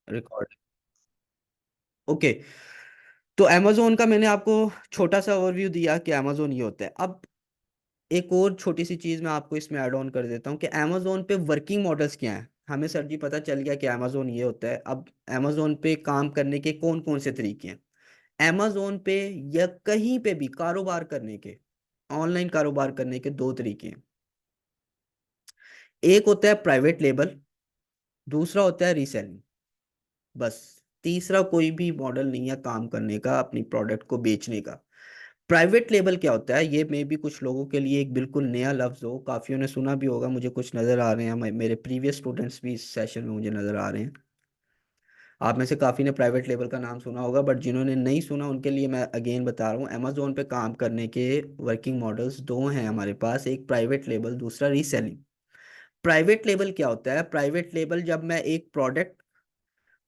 Record. Okay. तो amazon का मैंने आपको छोटा सा ओवरव्यू दिया कि amazon ये होता है। अब एक और छोटी सी चीज मैं आपको इसमें ऐड ऑन कर देता हूँ कि amazon पे वर्किंग मॉडल्स क्या हैं। हमें सर जी पता चल गया कि amazon ये होता है। अब amazon पे काम करने के कौन कौन से तरीके हैं। amazon पे या कहीं पे भी कारोबार करने के, ऑनलाइन कारोबार करने के दो तरीके हैं। एक होता है प्राइवेट लेबल, दूसरा होता है रीसेलिंग। बस, तीसरा कोई भी मॉडल नहीं है काम करने का, अपनी प्रोडक्ट को बेचने का। प्राइवेट लेबल क्या होता है, ये मे भी कुछ लोगों के लिए एक बिल्कुल नया लफ्ज हो, काफियों ने सुना भी होगा, मुझे कुछ नजर आ रहे हैं, मेरे प्रीवियस स्टूडेंट्स भी इस सेशन में मुझे नजर आ रहे हैं। आप में से काफी ने प्राइवेट लेबल का नाम सुना होगा, बट जिन्होंने नहीं सुना उनके लिए मैं अगेन बता रहा हूँ। अमेजोन पे काम करने के वर्किंग मॉडल्स दो हैं हमारे पास, एक प्राइवेट लेबल, दूसरा रीसेलिंग। प्राइवेट लेबल क्या होता है, प्राइवेट लेबल जब मैं एक प्रोडक्ट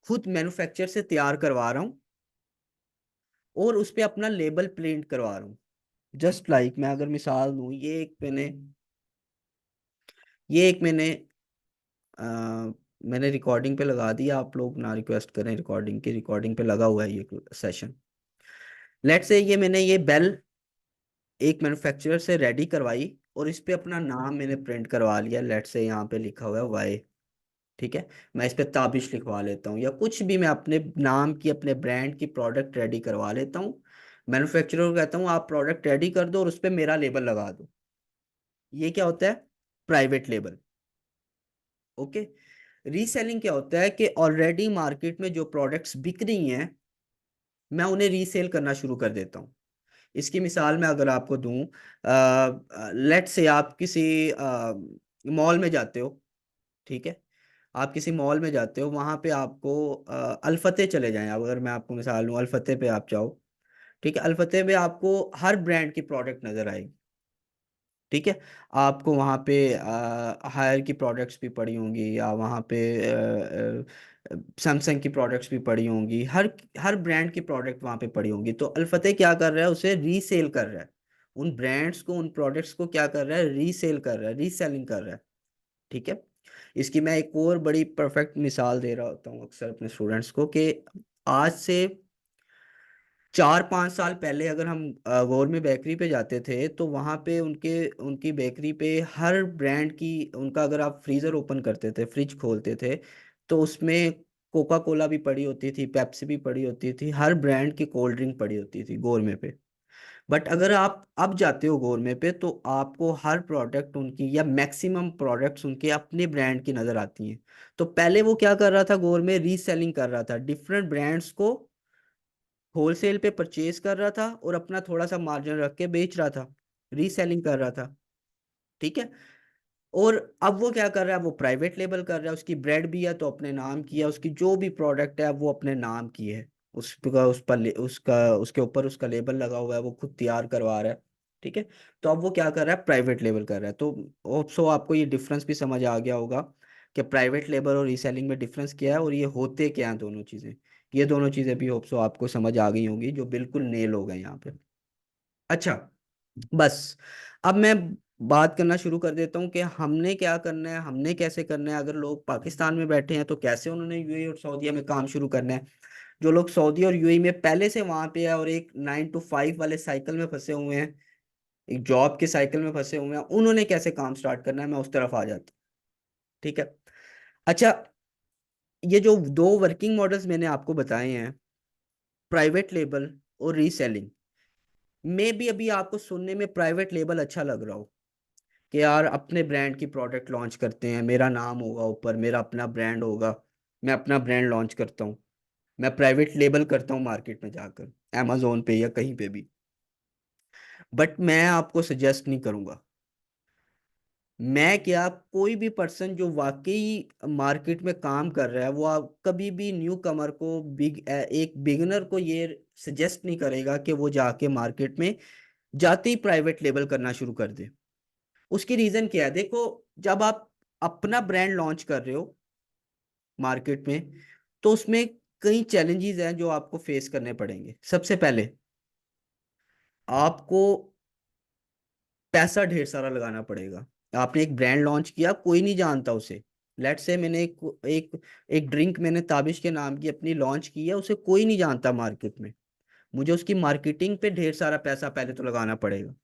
खुद मैन्युफैक्चर से तैयार करवा रहा हूँ और उस पे अपना लेबल प्रिंट करवा रहा हूँ। जस्ट लाइक मैं अगर मिसाल दूँ, ये एक मैंने मैंने रिकॉर्डिंग पे लगा दिया, आप लोग ना रिक्वेस्ट करें, रिकॉर्डिंग की रिकॉर्डिंग पे लगा हुआ है ये सेशन। लेट से ये मैंने ये बेल एक मैन्युफैक्चरर से रेडी करवाई और इस पे अपना नाम मैंने प्रिंट करवा लिया। लेट से यहाँ पे लिखा हुआ है वाई। ठीक है, मैं इस पे ताबिश लिखवा लेता हूँ या कुछ भी, मैं अपने नाम की, अपने ब्रांड की प्रोडक्ट रेडी करवा लेता हूँ। मैन्युफैक्चरर को कहता हूँ आप प्रोडक्ट रेडी कर दो और उस पर मेरा लेबल लगा दो। ये क्या होता है, प्राइवेट लेबल। ओके। रीसेलिंग क्या होता है कि ऑलरेडी मार्केट में जो प्रोडक्ट्स बिक रही हैं, मैं उन्हें रीसेल करना शुरू कर देता हूँ। इसकी मिसाल मैं अगर आपको दूं, लेट से आप किसी मॉल में जाते हो। ठीक है, आप किसी मॉल में जाते हो, वहां पे आपको अल्फते चले जाएं, अगर मैं आपको मिसाल दूं, अल्फते पे आप जाओ। ठीक है, अल्फते में आपको हर ब्रांड की प्रोडक्ट नजर आएगी। ठीक है, आपको वहाँ पे हायर की प्रोडक्ट्स भी पड़ी होंगी, या वहाँ पे सैमसंग की प्रोडक्ट्स भी पड़ी होंगी, हर हर ब्रांड की प्रोडक्ट वहाँ पे पड़ी होंगी। तो अल्फतेह क्या कर रहा है, उसे रीसेल कर रहा है। उन ब्रांड्स को, उन प्रोडक्ट्स को क्या कर रहा है, रीसेल कर रहा है, रीसेलिंग कर रहा है। ठीक है। इसकी मैं एक और बड़ी परफेक्ट मिसाल दे रहा होता हूँ अक्सर अपने स्टूडेंट्स को कि आज से 4-5 साल पहले अगर हम गौर में बेकरी पे जाते थे तो वहाँ पे उनके उनकी बेकरी पे हर ब्रांड की, उनका अगर आप फ्रीज़र ओपन करते थे, फ्रिज खोलते थे, तो उसमें कोका कोला भी पड़ी होती थी, पेप्सी भी पड़ी होती थी, हर ब्रांड की कोल्ड ड्रिंक पड़ी होती थी गोरमे पे। बट अगर आप अब जाते हो गोरमे पे तो आपको हर प्रोडक्ट उनकी, या मैक्सिमम प्रोडक्ट्स उनके अपने ब्रांड की नज़र आती हैं। तो पहले वो क्या कर रहा था, गोरमे रीसेलिंग कर रहा था, डिफरेंट ब्रांड्स को होलसेल पे परचेज कर रहा था और अपना थोड़ा सा मार्जिन रख के बेच रहा था, रीसेलिंग कर रहा था। ठीक है। और अब वो क्या कर रहा है, वो प्राइवेट लेबल कर रहा है, उसकी ब्रेड भी है तो अपने नाम की है, उसकी जो भी प्रोडक्ट है वो अपने नाम की है, उसका उस पर उसका उसके ऊपर उसका लेबल लगा हुआ है, वो खुद तैयार करवा रहा है। ठीक है। तो अब वो क्या कर रहा है, प्राइवेट लेबल कर रहा है। तो होप सो आपको ये डिफरेंस भी समझ आ गया होगा कि प्राइवेट लेबल और रीसेलिंग में डिफरेंस क्या है और ये होते क्या हैं दोनों चीज़ें। ये दोनों चीज़ें भी होप सो आपको समझ आ गई होंगी, जो बिल्कुल नेल हो गए यहाँ पे। अच्छा, बस अब मैं बात करना शुरू कर देता हूँ कि हमने क्या करना है, हमने कैसे करना है। अगर लोग पाकिस्तान में बैठे हैं तो कैसे उन्होंने यूएई और सऊदीया में काम शुरू करना है। जो लोग सऊदी और यूएई में पहले से वहां पे है और एक 9 to 5 वाले साइकिल में फंसे हुए हैं, एक जॉब के साइकिल में फंसे हुए हैं, उन्होंने कैसे काम स्टार्ट करना है, मैं उस तरफ आ जाता हूँ। ठीक है। अच्छा, ये जो दो वर्किंग मॉडल्स मैंने आपको बताए हैं, प्राइवेट लेबल और रीसेलिंग, में भी अभी आपको सुनने में प्राइवेट लेबल अच्छा लग रहा हो कि यार अपने ब्रांड की प्रोडक्ट लॉन्च करते हैं, मेरा नाम होगा ऊपर, मेरा अपना ब्रांड होगा, मैं अपना ब्रांड लॉन्च करता हूँ, मैं प्राइवेट लेबल करता हूँ मार्केट में जाकर, amazon पे या कहीं पे भी। बट मैं आपको सजेस्ट नहीं करूंगा। मैं क्या, कोई भी पर्सन जो वाकई मार्केट में काम कर रहा है, वो आप कभी भी न्यू कमर को, एक बिगिनर को ये सजेस्ट नहीं करेगा कि वो जाके मार्केट में जाते ही प्राइवेट लेबल करना शुरू कर दे। उसकी रीजन क्या है, देखो, जब आप अपना ब्रांड लॉन्च कर रहे हो मार्केट में, तो उसमें कई चैलेंजेस हैं जो आपको फेस करने पड़ेंगे। सबसे पहले आपको पैसा ढेर सारा लगाना पड़ेगा। आपने एक ब्रांड लॉन्च किया, कोई नहीं जानता उसे, लेट्स से मैंने एक एक ड्रिंक मैंने ताबिश के नाम की अपनी लॉन्च की है, उसे कोई नहीं जानता मार्केट में। मुझे उसकी मार्केटिंग पे ढेर सारा पैसा पहले तो लगाना पड़ेगा।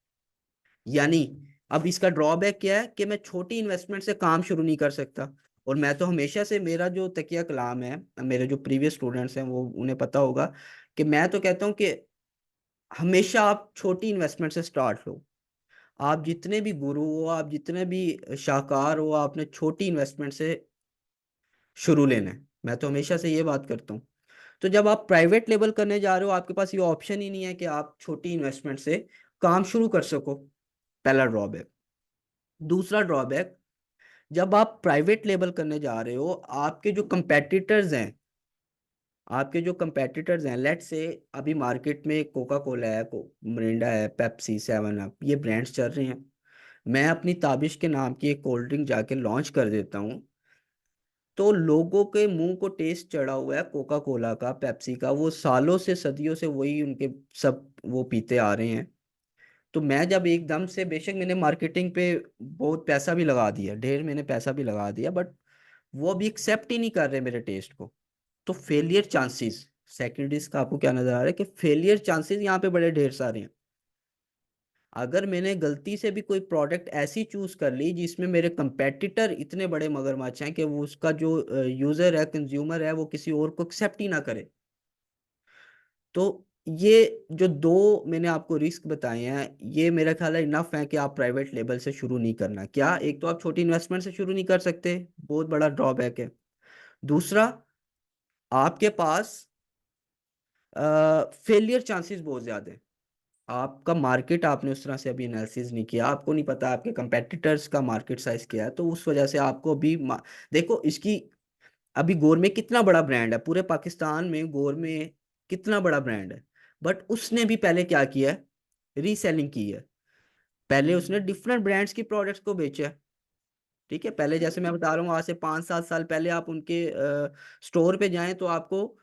यानी अब इसका ड्रॉबैक क्या है कि मैं छोटी इन्वेस्टमेंट से काम शुरू नहीं कर सकता। और मैं तो हमेशा से, मेरा जो तकिया कलाम है, मेरे जो प्रीवियस स्टूडेंट्स हैं वो उन्हें पता होगा कि मैं तो कहता हूँ कि हमेशा आप छोटी इन्वेस्टमेंट से स्टार्ट लो। आप जितने भी गुरु हो, आप जितने भी शाहकार हो, आपने छोटी इन्वेस्टमेंट से शुरू लेना है। मैं तो हमेशा से ये बात करता हूँ। तो जब आप प्राइवेट लेवल करने जा रहे हो, आपके पास ये ऑप्शन ही नहीं है कि आप छोटी इन्वेस्टमेंट से काम शुरू कर सको। पहला ड्रॉबैक। दूसरा ड्रॉबैक, जब आप प्राइवेट लेवल करने जा रहे हो, आपके जो कंपेटिटर्स हैं, लेट्स से अभी मार्केट में कोका कोला है, मिरिंडा है, पेप्सी, सेवन अप, ये ब्रांड्स चल रहे हैं। मैं अपनी ताबिश के नाम की एक कोल्ड ड्रिंक जाके लॉन्च कर देता हूँ, तो लोगों के मुंह को टेस्ट चढ़ा हुआ है कोका कोला का, पेप्सी का, वो सालों से सदियों से वही उनके सब वो पीते आ रहे हैं। तो मैं जब एकदम से, बेशक मैंने मार्केटिंग पे बहुत पैसा भी लगा दिया, ढेर मैंने पैसा भी लगा दिया, बट वो अभी एक्सेप्ट ही नहीं कर रहे मेरे टेस्ट को। तो फेलियर चांसेस, सेकेंड रिस्क आपको क्या नजर आ रहा है कि फेलियर चांसेस यहाँ पे बड़े ढेर सारे हैं। अगर मैंने गलती से भी कोई प्रोडक्ट ऐसी चूज कर ली जिसमें मेरे कंपेटिटर इतने बड़े मगरमच्छ हैं कि वो उसका जो यूजर है, कंज्यूमर है, वो किसी और को एक्सेप्ट ही ना करे, तो ये जो दो मैंने आपको रिस्क बताए हैं, ये मेरा ख्याल है इनफ है कि आप प्राइवेट लेवल से शुरू नहीं करना। क्या, एक तो आप छोटी इन्वेस्टमेंट से शुरू नहीं कर सकते, बहुत बड़ा ड्रॉबैक है। दूसरा, आपके पास फेलियर चांसेस बहुत ज्यादा है। आपका मार्केट आपने उस तरह से अभी एनालिसिस नहीं किया, आपको नहीं पता आपके कंपेटिटर्स का मार्केट साइज क्या है, तो उस वजह से आपको भी देखो इसकी, अभी गोरमे कितना बड़ा ब्रांड है पूरे पाकिस्तान में, गोरमे कितना बड़ा ब्रांड है, बट उसने भी पहले क्या किया है, रीसेलिंग की है। पहले उसने डिफरेंट ब्रांड्स की प्रोडक्ट्स को बेचा है। ठीक है, पहले जैसे मैं बता रहा हूँ, आज से 5-7 साल पहले आप उनके स्टोर पे जाएं तो आपको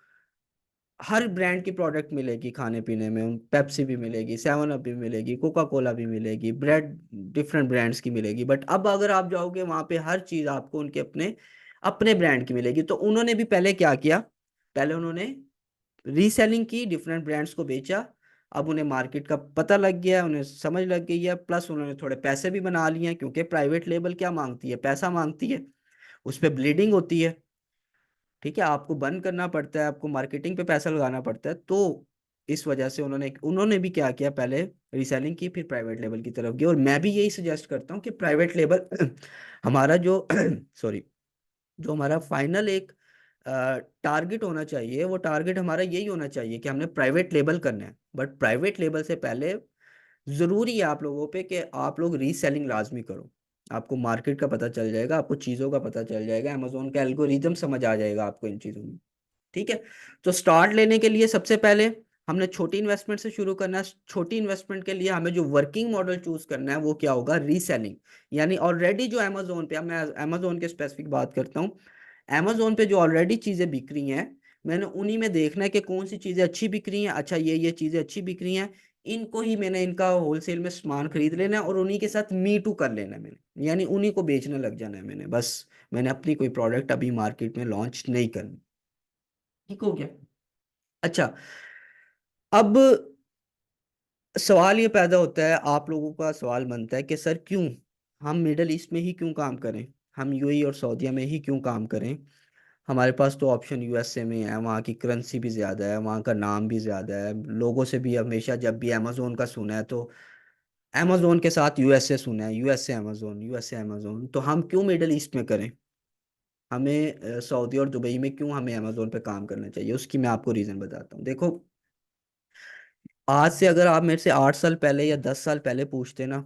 हर ब्रांड की प्रोडक्ट मिलेगी खाने पीने में, पेप्सी भी मिलेगी, सेवन अप भी मिलेगी, कोका कोला भी मिलेगी, ब्रेड डिफरेंट ब्रांड्स की मिलेगी। बट अब अगर आप जाओगे वहां पे, हर चीज आपको उनके अपने अपने ब्रांड की मिलेगी। तो उन्होंने भी पहले क्या किया, पहले उन्होंने रीसेलिंग की, डिफरेंट ब्रांड्स को बेचा। अब उन्हें मार्केट का पता लग गया, उन्हें समझ लग गई है, प्लस उन्होंने थोड़े पैसे भी बना लिए हैं, क्योंकि प्राइवेट लेबल क्या मांगती है, पैसा मांगती है, उस पर ब्लीडिंग होती है। ठीक है, आपको बंद करना पड़ता है, आपको मार्केटिंग पे पैसा लगाना पड़ता है। तो इस वजह से उन्होंने उन्होंने भी क्या किया, पहले रीसेलिंग की, फिर प्राइवेट लेवल की तरफ गए। और मैं भी यही सजेस्ट करता हूँ कि प्राइवेट लेबल हमारा जो सॉरी, जो हमारा फाइनल एक टारगेट होना चाहिए, वो टारगेट हमारा यही होना चाहिए कि हमने प्राइवेट लेबल करना है। बट प्राइवेट लेबल से पहले जरूरी है आप लोगों पे कि आप लोग रीसेलिंग लाजमी करो। आपको मार्केट का पता चल जाएगा, आपको चीज़ों का पता चल जाएगा, अमेजोन का एल्गोरिदम समझ आ जाएगा आपको इन चीज़ों में। ठीक है। तो स्टार्ट लेने के लिए सबसे पहले हमने छोटी इन्वेस्टमेंट से शुरू करना है। छोटी इन्वेस्टमेंट के लिए हमें जो वर्किंग मॉडल चूज करना है वो क्या होगा, रीसेलिंग। यानी ऑलरेडी जो अमेजोन पे, अब मैं अमेजोन के स्पेसिफिक बात करता हूँ, अमेजोन पे जो ऑलरेडी चीजें बिक रही हैं, मैंने उन्हीं में देखना है कि कौन सी चीजें अच्छी बिक रही हैं। अच्छा, ये चीजें अच्छी बिक रही हैं, इनको ही मैंने, इनका होलसेल में सामान खरीद लेना है और उन्हीं के साथ मी टू कर लेना है मैंने, यानी उन्हीं को बेचने लग जाना है मैंने, बस। मैंने अपनी कोई प्रोडक्ट अभी मार्केट में लॉन्च नहीं करनी। ठीक हो गया। अच्छा, अब सवाल ये पैदा होता है, आप लोगों का सवाल बनता है कि सर क्यों हम मिडल ईस्ट में ही क्यों काम करें, हम यूएई और सऊदीया में ही क्यों काम करें। हमारे पास तो ऑप्शन यूएसए में है, वहाँ की करेंसी भी ज़्यादा है, वहाँ का नाम भी ज़्यादा है, लोगों से भी हमेशा जब भी अमेजोन का सुना है तो अमेजोन के साथ यूएसए सुना है, यूएसए अमेजोन, यूएसए अमेजोन। तो हम क्यों मिडल ईस्ट में करें, हमें सऊदी और दुबई में क्यों हमें अमेजोन पे काम करना चाहिए, उसकी मैं आपको रीज़न बताता हूँ। देखो, आज से अगर आप मेरे से 8 साल पहले या 10 साल पहले पूछते ना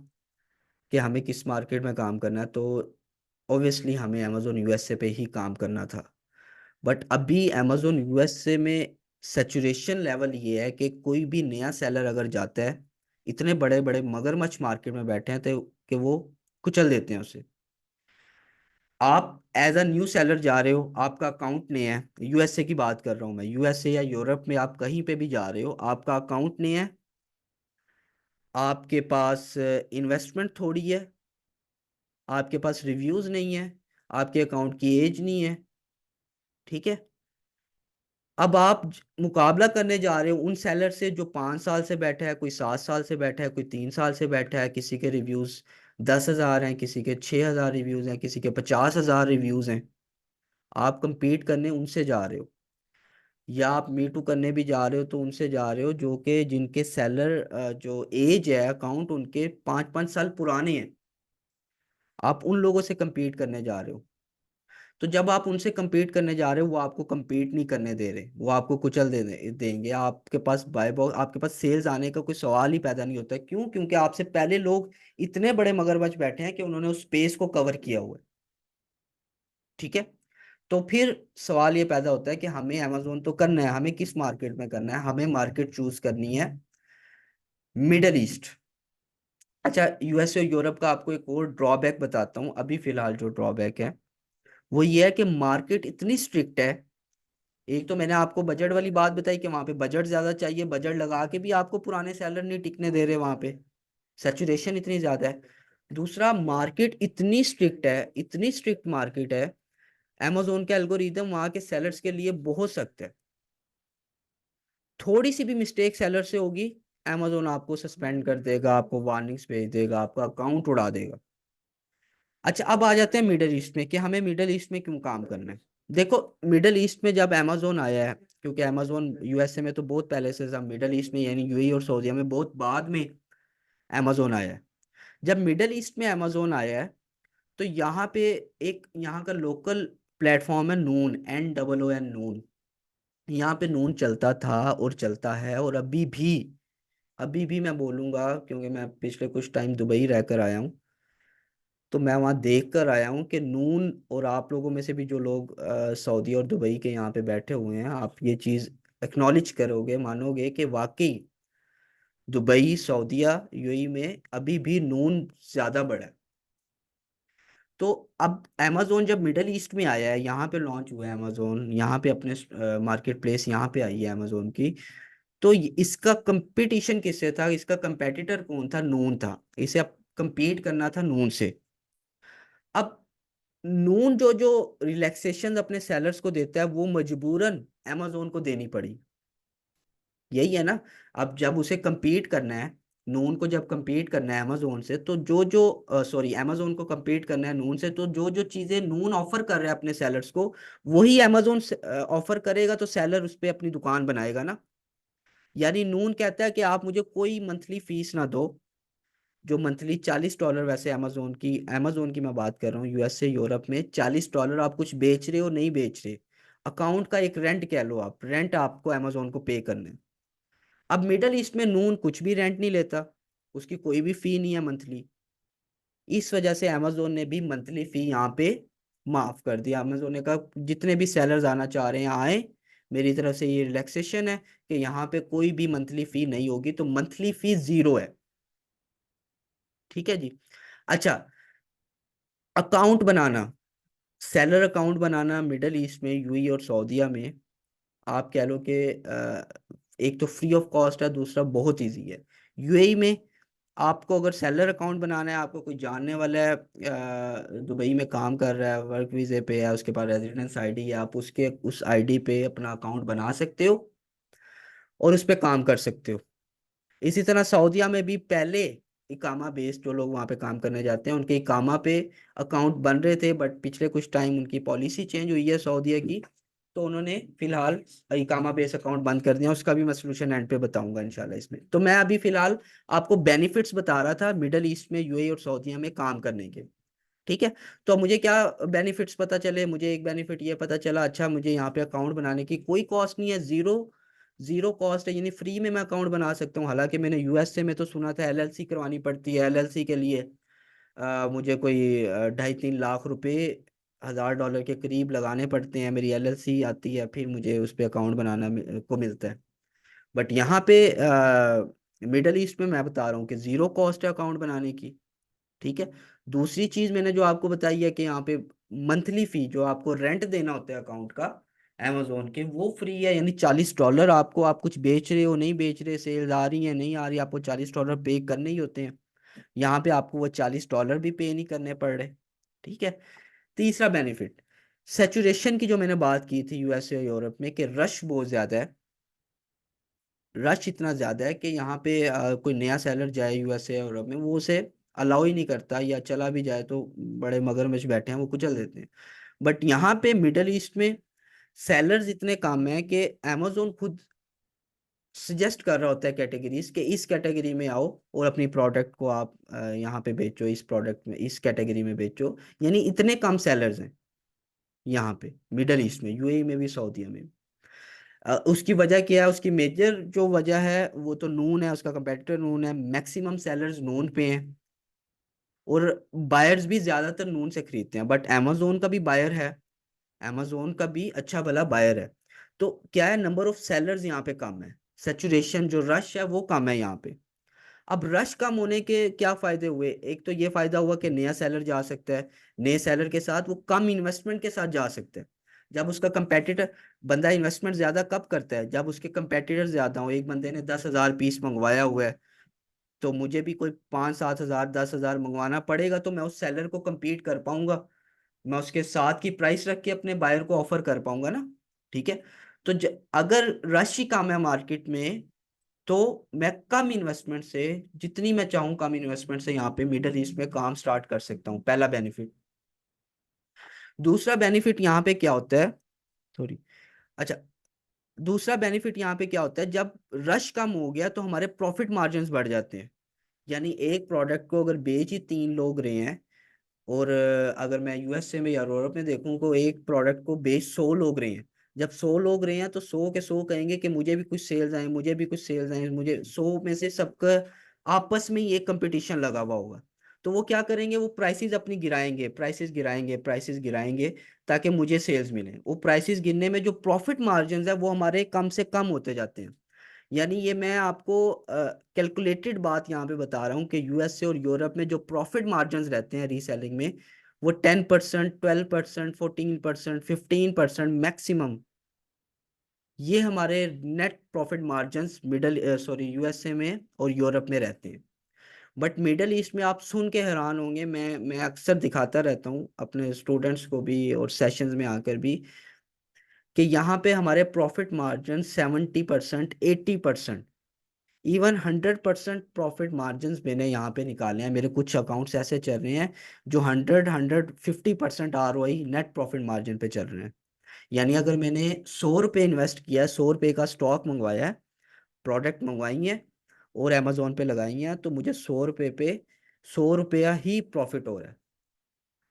कि हमें किस मार्केट में काम करना है, तो ऑब्वियसली हमें अमेजोन यूएसए पे ही काम करना था। बट अभी अमेजोन यूएसए में सेचुरेशन लेवल ये है कि कोई भी नया सेलर अगर जाता है, इतने बड़े बड़े मगरमच्छ मार्केट में बैठे हैं तो कि वो कुचल देते हैं उसे। आप एज अ न्यू सेलर जा रहे हो, आपका अकाउंट नहीं है, यूएसए की बात कर रहा हूँ मैं, यूएसए या यूरोप में आप कहीं पे भी जा रहे हो, आपका अकाउंट नहीं है, आपके पास इन्वेस्टमेंट थोड़ी है, आपके पास रिव्यूज नहीं है, आपके अकाउंट की एज नहीं है। ठीक है। अब आप मुकाबला करने जा रहे हो उन सेलर से जो 5 साल से बैठा है, कोई 7 साल से बैठा है, कोई 3 साल से बैठा है, किसी के रिव्यूज 10,000 हैं, किसी के 6,000 रिव्यूज हैं, किसी के 50,000 रिव्यूज हैं। आप compete करने उनसे जा रहे हो, या आप मीटू करने भी जा रहे हो तो उनसे जा रहे हो जो कि जिनके सेलर जो एज है अकाउंट उनके 5-5 साल पुराने हैं। आप उन लोगों से compete करने जा रहे हो। तो जब आप उनसे compete करने जा रहे हो वो आपको compete नहीं करने दे रहे, वो आपको कुचल देंगे। आपके पास बाय बॉक्स, आपके पास सेल्स आने का कोई सवाल ही पैदा नहीं होता। क्यों? क्योंकि आपसे पहले लोग इतने बड़े मगरमच्छ बैठे हैं कि उन्होंने उस स्पेस को कवर किया हुआ है। ठीक है। तो फिर सवाल ये पैदा होता है कि हमें अमेजोन तो करना है, हमें किस मार्केट में करना है? हमें मार्केट चूज करनी है मिडल ईस्ट। अच्छा, यूएस और यूरोप का आपको एक और ड्रॉबैक बताता हूँ। अभी फिलहाल जो ड्रॉबैक है वो ये है कि मार्केट इतनी स्ट्रिक्ट है। एक तो मैंने आपको बजट वाली बात बताई कि वहां पे बजट ज्यादा चाहिए, बजट लगा के भी आपको पुराने सेलर नहीं टिकने दे रहे वहां पे, सैचुरेशन इतनी ज्यादा है। दूसरा, मार्केट इतनी स्ट्रिक्ट है, इतनी स्ट्रिक्ट मार्केट है। amazon के एल्गोरिदम वहां के सेलर्स के लिए बहुत सख्त है। थोड़ी सी भी मिस्टेक सेलर से होगी, amazon आपको सस्पेंड कर देगा, आपको वार्निंग्स भेज देगा, आपका अकाउंट उड़ा देगा। अच्छा, अब आ जाते हैं मिडल ईस्ट में कि हमें मिडल ईस्ट में क्यों काम करना है। देखो, मिडल ईस्ट में जब amazon आया है, क्योंकि amazon यूएसए में तो बहुत पहले से था, मिडल ईस्ट में यानी यूएई और सऊदीया में बहुत बाद में amazon आया है। जब मिडल ईस्ट में amazon आया है तो यहाँ पे एक यहाँ का लोकल प्लेटफॉर्म है नून, NOON नून। यहाँ पे नून चलता था और चलता है, और अभी भी मैं बोलूंगा क्योंकि मैं पिछले कुछ टाइम दुबई रहकर आया हूँ। तो मैं वहाँ देख कर आया हूँ कि नून, और आप लोगों में से भी जो लोग सऊदी और दुबई के यहाँ पे बैठे हुए हैं, आप ये चीज़ एक्नॉलेज करोगे, मानोगे कि वाकई दुबई, सऊदीया, यूएई में अभी भी नून ज़्यादा बड़ा है। तो अब amazon जब मिडल ईस्ट में आया है, यहाँ पे लॉन्च हुआ है amazon, यहाँ पे अपने मार्केट प्लेस यहाँ पे आई है amazon की। तो इसका कंपटीशन किससे था? इसका कंपेटिटर कौन था? नून था। इसे अब compete करना था नून से। अब नून जो जो रिलैक्सेशन अपने सेलर्स को देता है वो मजबूरन amazon को देनी पड़ी। यही है ना। अब जब उसे compete करना है, नून को जब compete करना है अमेजोन से, तो जो जो सॉरी अमेजोन को compete करना है नून से, तो जो जो चीजें नून ऑफर कर रहा है अपने सेलर्स को, वही अमेजोन ऑफर करेगा, तो सेलर उस पे अपनी दुकान बनाएगा ना। यानी नून कहता है कि आप मुझे कोई मंथली फीस ना दो, जो मंथली $40, वैसे अमेजोन की मैं बात कर रहा हूँ, यूएस से यूरोप में $40 आप कुछ बेच रहे हो नहीं बेच रहे, अकाउंट का एक रेंट कह लो, आप रेंट आपको अमेजोन को पे करना है। अब मिडल ईस्ट में नून कुछ भी रेंट नहीं लेता, उसकी कोई भी फी नहीं है मंथली। इस वजह से अमेजोन ने भी मंथली फी यहाँ पे माफ कर दिया। अमेजोन ने कहा जितने भी सेलर्स आना चाह रहे हैं आए, मेरी तरफ से ये रिलैक्सेशन है कि यहाँ पे कोई भी मंथली फी नहीं होगी, तो मंथली फी 0 है। ठीक है जी। अच्छा, अकाउंट बनाना, सेलर अकाउंट बनाना मिडल ईस्ट में, यूएई और सऊदीया में, आप कह लो कि एक तो फ्री ऑफ कॉस्ट है, दूसरा बहुत इजी है। यूएई में आपको अगर सेलर अकाउंट बनाना है, आपको कोई जानने वाला है दुबई में काम कर रहा है, वर्क वीजे पे है, उसके पास रेजिडेंस आईडी है, आप उसके उस आईडी पे अपना अकाउंट बना सकते हो और उस पे काम कर सकते हो। इसी तरह सऊदीया में भी पहले इकामा बेस्ड जो लोग वहाँ पे काम करने जाते हैं उनके इकामा पे अकाउंट बन रहे थे, बट पिछले कुछ टाइम उनकी पॉलिसी चेंज हुई है सऊदीया की, तो उन्होंने फिलहाल इकामा बेस्ड अकाउंट बंद कर दिया। उसका भी मैं सोल्यूशन एंड पे बताऊंगा इंशाल्लाह इसमें। तो मैं अभी फिलहाल आपको बेनिफिट्स बता रहा था मिडल ईस्ट में, यूएई और सऊदीया में काम करने के। ठीक है। तो मुझे क्या बेनिफिट्स पता चले? मुझे एक बेनिफिट ये पता चला, अच्छा मुझे यहाँ पे अकाउंट बनाने की कोई कॉस्ट नहीं है, जीरो जीरो कॉस्ट है, यानी फ्री में मैं अकाउंट बना सकता हूँ। हालांकि मैंने यूएसए में तो सुना था एलएलसी करवानी पड़ती है, एलएलसी के लिए मुझे कोई 2.5-3 लाख रुपए, $1,000 के करीब लगाने पड़ते हैं, मेरी एलएलसी आती है, फिर मुझे उस पर अकाउंट बनाना को मिलता है। बट यहाँ पे मिडल ईस्ट में मैं बता रहा हूँ कि जीरो कॉस्ट है अकाउंट बनाने की। ठीक है। दूसरी चीज मैंने जो आपको बताई है कि यहाँ पे मंथली फी जो आपको रेंट देना होता है अकाउंट का amazon के, वो फ्री है। यानी $40 आपको, आप कुछ बेच रहे हो नहीं बेच रहे, सेल्स आ रही है नहीं आ रही, आपको $40 पे करने ही होते हैं। यहाँ पे आपको वो $40 भी पे नहीं करने पड़ रहे। ठीक है। तीसरा बेनिफिट, सेचुरेशन की जो मैंने बात की थी यूएसए और यूरोप में, कि रश बहुत ज्यादा है। रश इतना ज्यादा है कि यहाँ पे कोई नया सेलर जाए यूएसए और यूरोप में, वो उसे अलाउ ही नहीं करता, या चला भी जाए तो बड़े मगरमच्छ बैठे हैं वो कुचल देते हैं। बट यहाँ पे मिडल ईस्ट में सेलर्स इतने कम हैं कि amazon खुद सजेस्ट कर रहा होता है कैटेगरीज के, इस कैटेगरी में आओ और अपनी प्रोडक्ट को आप यहाँ पे बेचो, इस प्रोडक्ट में इस कैटेगरी में बेचो। यानी इतने कम सेलर्स हैं यहाँ पे मिडल ईस्ट में, यूएई में भी, सऊदीया में भी। उसकी वजह क्या है? उसकी मेजर जो वजह है वो तो नून है, उसका कंपेटिटर नून है, मैक्सिमम सेलर्स नून पे हैं, और बायर्स भी ज्यादातर नून से खरीदते हैं। बट amazon का भी बायर है, amazon का भी अच्छा भला बायर है। तो क्या है, नंबर ऑफ सेलर्स यहाँ पे कम है, सेचुरेशन जो रश है वो कम है यहाँ पे। अब रश कम होने के क्या फायदे हुए? एक तो ये फायदा हुआ कि नया सेलर जा सकता है, नए सेलर के साथ वो कम इन्वेस्टमेंट के साथ जा सकता है। जब उसका कंपेटिटर, बंदा इन्वेस्टमेंट ज्यादा कब करता है? जब उसके कंपेटिटर ज्यादा हो। एक बंदे ने 10,000 पीस मंगवाया हुआ है, तो मुझे भी कोई 5-7 हजार 10,000 मंगवाना पड़ेगा, तो मैं उस सेलर को compete कर पाऊंगा, मैं उसके साथ की प्राइस रख के अपने बायर को ऑफर कर पाऊंगा ना। ठीक है। तो अगर रश ही कम है मार्केट में, तो मैं कम इन्वेस्टमेंट से, जितनी मैं चाहूँ कम इन्वेस्टमेंट से यहाँ पे मिडल ईस्ट में काम स्टार्ट कर सकता हूँ, पहला बेनिफिट। दूसरा बेनिफिट यहाँ पे क्या होता है? सॉरी। अच्छा, दूसरा बेनिफिट यहाँ पे क्या होता है, जब रश कम हो गया तो हमारे प्रॉफिट मार्जिन्स बढ़ जाते हैं। यानी एक प्रोडक्ट को अगर बेच ही 3 लोग रहे हैं, और अगर मैं यूएसए में या यूरोप में देखूं तो एक प्रोडक्ट को बेच 100 लोग रहे हैं। जब 100 लोग रहे हैं तो 100 के 100 कहेंगे कि मुझे भी कुछ सेल्स आए, मुझे भी कुछ सेल्स आए, मुझे 100 में से सबका आपस में ही एक कंपटीशन लगा हुआ होगा। तो वो क्या करेंगे, वो प्राइसेस अपनी गिराएंगे, प्राइसेस गिराएंगे, प्राइसेस गिराएंगे, ताकि मुझे सेल्स मिले। वो प्राइसेस गिरने में जो प्रॉफिट मार्जिन है वो हमारे कम से कम होते जाते हैं। यानी ये मैं आपको कैलकुलेटेड बात यहाँ पे बता रहा हूँ कि यूएसए और यूरोप में जो प्रॉफिट मार्जिन्स रहते हैं रीसेलिंग में, वो 10%, 12%, 14%, 15% मैक्सिमम, ये हमारे net profit margins middle sorry USA में और यूरोप में रहते हैं। बट मिडल ईस्ट में आप सुन के हैरान होंगे, मैं अक्सर दिखाता रहता हूँ अपने स्टूडेंट्स को भी और सेशंस में आकर भी, कि यहाँ पे हमारे profit margin 70%, 80%, even 100% profit margins मैंने यहाँ पे निकाले हैं। मेरे कुछ अकाउंट्स ऐसे चल रहे हैं जो 150% ROI नेट प्रॉफिट मार्जिन पे चल रहे हैं। यानी अगर मैंने 100 रुपये इन्वेस्ट किया है, 100 रुपये का स्टॉक मंगवाया है, प्रोडक्ट मंगवाई है और अमेजोन पे लगाई है, तो मुझे 100 रुपये पे 100 रुपया ही प्रॉफिट हो रहा है।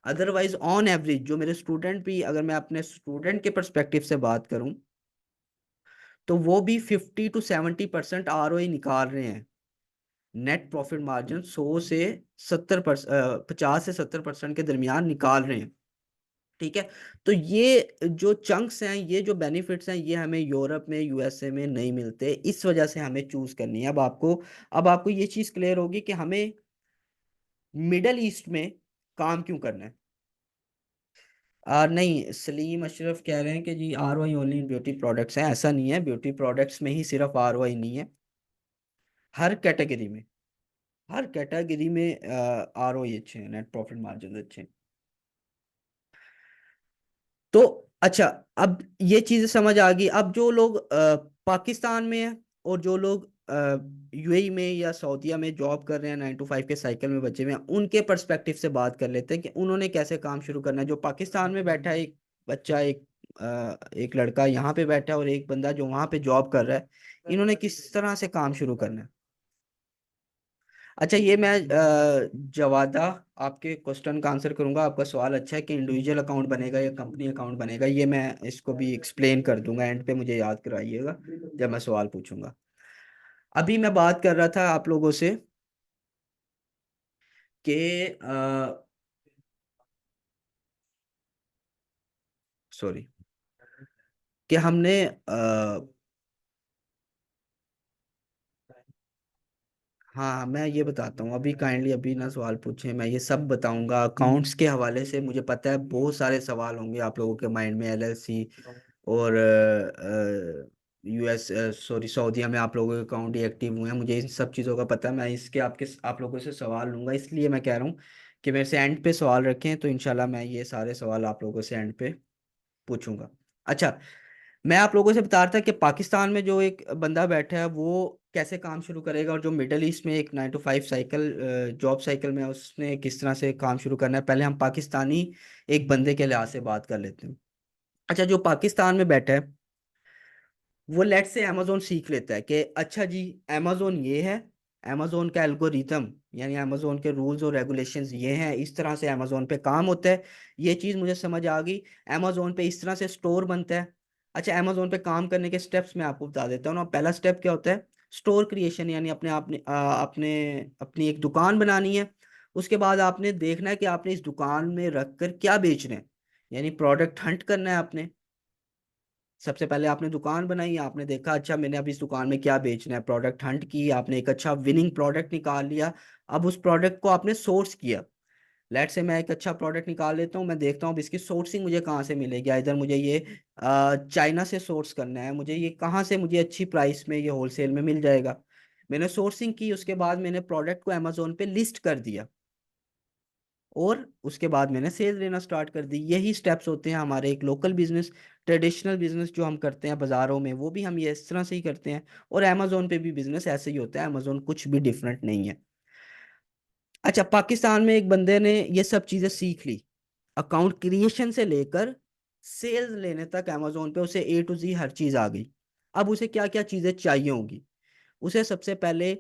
अदरवाइज ऑन एवरेज जो मेरे स्टूडेंट भी, अगर मैं अपने स्टूडेंट के परस्पेक्टिव से बात करूं, तो वो भी 50 to 70% ROI निकाल रहे हैं। नेट प्रॉफिट मार्जिन 100 से 70%, 50 से 70% के दरमियान निकाल रहे हैं। ठीक है। तो ये जो चंक्स हैं, ये जो बेनिफिट्स हैं, ये हमें यूरोप में, यूएसए में नहीं मिलते। इस वजह से हमें चूज करनी है। अब आपको ये चीज क्लियर होगी कि हमें मिडल ईस्ट में काम क्यों करना है। नहीं, सलीम अशरफ कह रहे हैं कि जी ROI only in beauty products हैं। ऐसा नहीं है, ब्यूटी प्रोडक्ट्स में ही सिर्फ ROI नहीं है, हर कैटेगरी में, हर कैटेगरी में ROI अच्छे हैं, नेट प्रॉफिट मार्जिन अच्छे हैं। तो अच्छा, अब ये चीज समझ आ गई। अब जो लोग पाकिस्तान में हैं और जो लोग यूएई में या सऊदीया में जॉब कर रहे हैं, 9 to 5 के साइकिल में बचे हुए हैं, उनके पर्सपेक्टिव से बात कर लेते हैं कि उन्होंने कैसे काम शुरू करना है। जो पाकिस्तान में बैठा है, एक बच्चा, एक लड़का यहाँ पे बैठा है, और एक बंदा जो वहां पे जॉब कर रहा है, इन्होंने किस तरह से काम शुरू करना है। अच्छा, ये मैं जवादा आपके क्वेश्चन का आंसर करूंगा। आपका सवाल अच्छा है कि इंडिविजुअल अकाउंट बनेगा या कंपनी अकाउंट बनेगा, ये मैं इसको भी एक्सप्लेन कर दूंगा एंड पे, मुझे याद कराइएगा जब मैं सवाल पूछूंगा। अभी मैं बात कर रहा था आप लोगों से कि सॉरी, कि हमने हाँ, मैं ये बताता हूँ अभी, काइंडली अभी ना सवाल पूछे, मैं ये सब बताऊंगा अकाउंट्स के हवाले से। मुझे पता है बहुत सारे सवाल होंगे आप लोगों के माइंड में, LLC और US, सॉरी, सऊदीया में आप लोगों के अकाउंट ही एक्टिव हुए हैं, मुझे इन सब चीज़ों का पता है। मैं इसके आप लोगों से सवाल लूंगा, इसलिए मैं कह रहा हूँ कि मेरे से एंड पे सवाल रखें, तो इंशाल्लाह मैं ये सारे सवाल आप लोगों से एंड पे पूछूंगा। अच्छा, मैं आप लोगों से बता रहा था कि पाकिस्तान में जो एक बंदा बैठा है वो कैसे काम शुरू करेगा, और जो मिडल ईस्ट में एक 9 to 5 साइकिल, जॉब साइकिल में उसने किस तरह से काम शुरू करना है, पहले हम पाकिस्तानी एक बंदे के लिहाज से बात कर लेते हैं। अच्छा, जो पाकिस्तान में बैठा है वो लेट से अमेजोन सीख लेता है कि अच्छा जी, अमेजोन ये है, अमेजोन का एल्गोरिथम यानी अमेजोन के रूल्स और रेगुलेशंस ये हैं, इस तरह से अमेजोन पे काम होता है, ये चीज़ मुझे समझ आ गई। अमेजोन पे इस तरह से स्टोर बनता है। अच्छा, अमेजोन पे काम करने के स्टेप्स मैं आपको बता देता हूँ ना। पहला स्टेप क्या होता है? स्टोर क्रिएशन, यानी अपने आपने अपने अपनी एक दुकान बनानी है। उसके बाद आपने देखना है कि आपने इस दुकान में रख कर क्या बेचना है, यानी प्रोडक्ट हंट करना है आपने। सबसे पहले आपने दुकान बनाई, आपने देखा अच्छा मैंने अब इस दुकान में क्या बेचना है, प्रोडक्ट हंट की, आपने एक अच्छा विनिंग प्रोडक्ट निकाल लिया। अब उस प्रोडक्ट को आपने सोर्स किया। लेट से मैं एक अच्छा प्रोडक्ट निकाल लेता हूँ, मैं देखता हूँ अब इसकी सोर्सिंग मुझे कहाँ से मिलेगी। इधर मुझे ये चाइना से सोर्स करना है, मुझे ये कहाँ से मुझे अच्छी प्राइस में ये होलसेल में मिल जाएगा। मैंने सोर्सिंग की, उसके बाद मैंने प्रोडक्ट को अमेजोन पे लिस्ट कर दिया, और उसके बाद मैंने सेल लेना स्टार्ट कर दी। यही स्टेप्स होते हैं हमारे एक लोकल बिजनेस, ट्रेडिशनल बिजनेस जो हम करते हैं बाजारों में, वो भी हम ये इस तरह से ही करते हैं। और अमेजोन पे भी बिजनेस ऐसे ही होता है, अमेजोन कुछ भी डिफरेंट नहीं है। अच्छा, पाकिस्तान में एक बंदे ने ये सब चीजें सीख ली, अकाउंट क्रिएशन से लेकर सेल्स लेने तक अमेजोन पे उसे A to Z हर चीज आ गई। अब उसे क्या क्या चीजें चाहिए होंगी? उसे सबसे पहले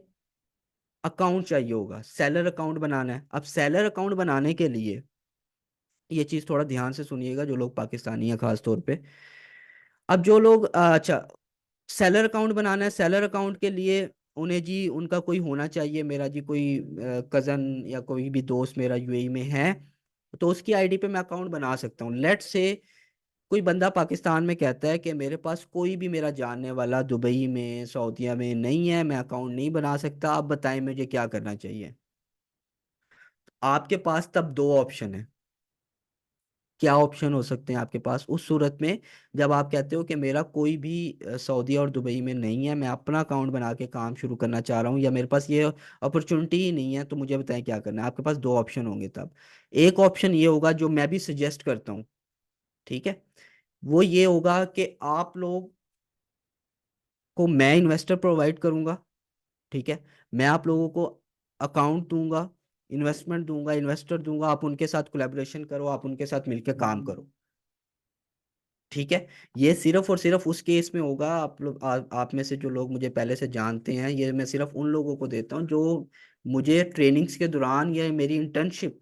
अकाउंट चाहिए होगा, सेलर अकाउंट बनाना है। अब सेलर अकाउंट बनाने के लिए ये चीज थोड़ा ध्यान से सुनिएगा जो लोग पाकिस्तानी हैं खास तौर पे। अब जो लोग अच्छा, सेलर अकाउंट बनाना है, सेलर अकाउंट के लिए उन्हें जी उनका कोई होना चाहिए, मेरा जी कोई कजन या कोई भी दोस्त मेरा UAE में है, तो उसकी आईडी पे मैं अकाउंट बना सकता हूँ। लेट से कोई बंदा पाकिस्तान में कहता है कि मेरे पास कोई भी मेरा जानने वाला दुबई में सऊदीया में नहीं है, मैं अकाउंट नहीं बना सकता, आप बताएं मुझे क्या करना चाहिए। आपके पास तब दो ऑप्शन है। क्या ऑप्शन हो सकते हैं आपके पास उस सूरत में, जब आप कहते हो कि मेरा कोई भी सऊदी और दुबई में नहीं है, मैं अपना अकाउंट बना के काम शुरू करना चाह रहा हूँ, या मेरे पास ये अपॉर्चुनिटी ही नहीं है, तो मुझे बताएं क्या करना है। आपके पास दो ऑप्शन होंगे तब। एक ऑप्शन ये होगा जो मैं भी सजेस्ट करता हूँ, ठीक है, वो ये होगा कि आप लोग को मैं इन्वेस्टर प्रोवाइड करूंगा, ठीक है, मैं आप लोगों को अकाउंट दूंगा, इन्वेस्टमेंट दूंगा, इन्वेस्टर दूंगा, आप उनके साथ कोलैबोरेशन करो, आप उनके साथ मिलकर काम करो, ठीक है। ये सिर्फ और सिर्फ उस केस में होगा, आप लोग आप में से जो लोग मुझे पहले से जानते हैं, ये मैं सिर्फ उन लोगों को देता हूँ जो मुझे ट्रेनिंग्स के दौरान या मेरी इंटर्नशिप,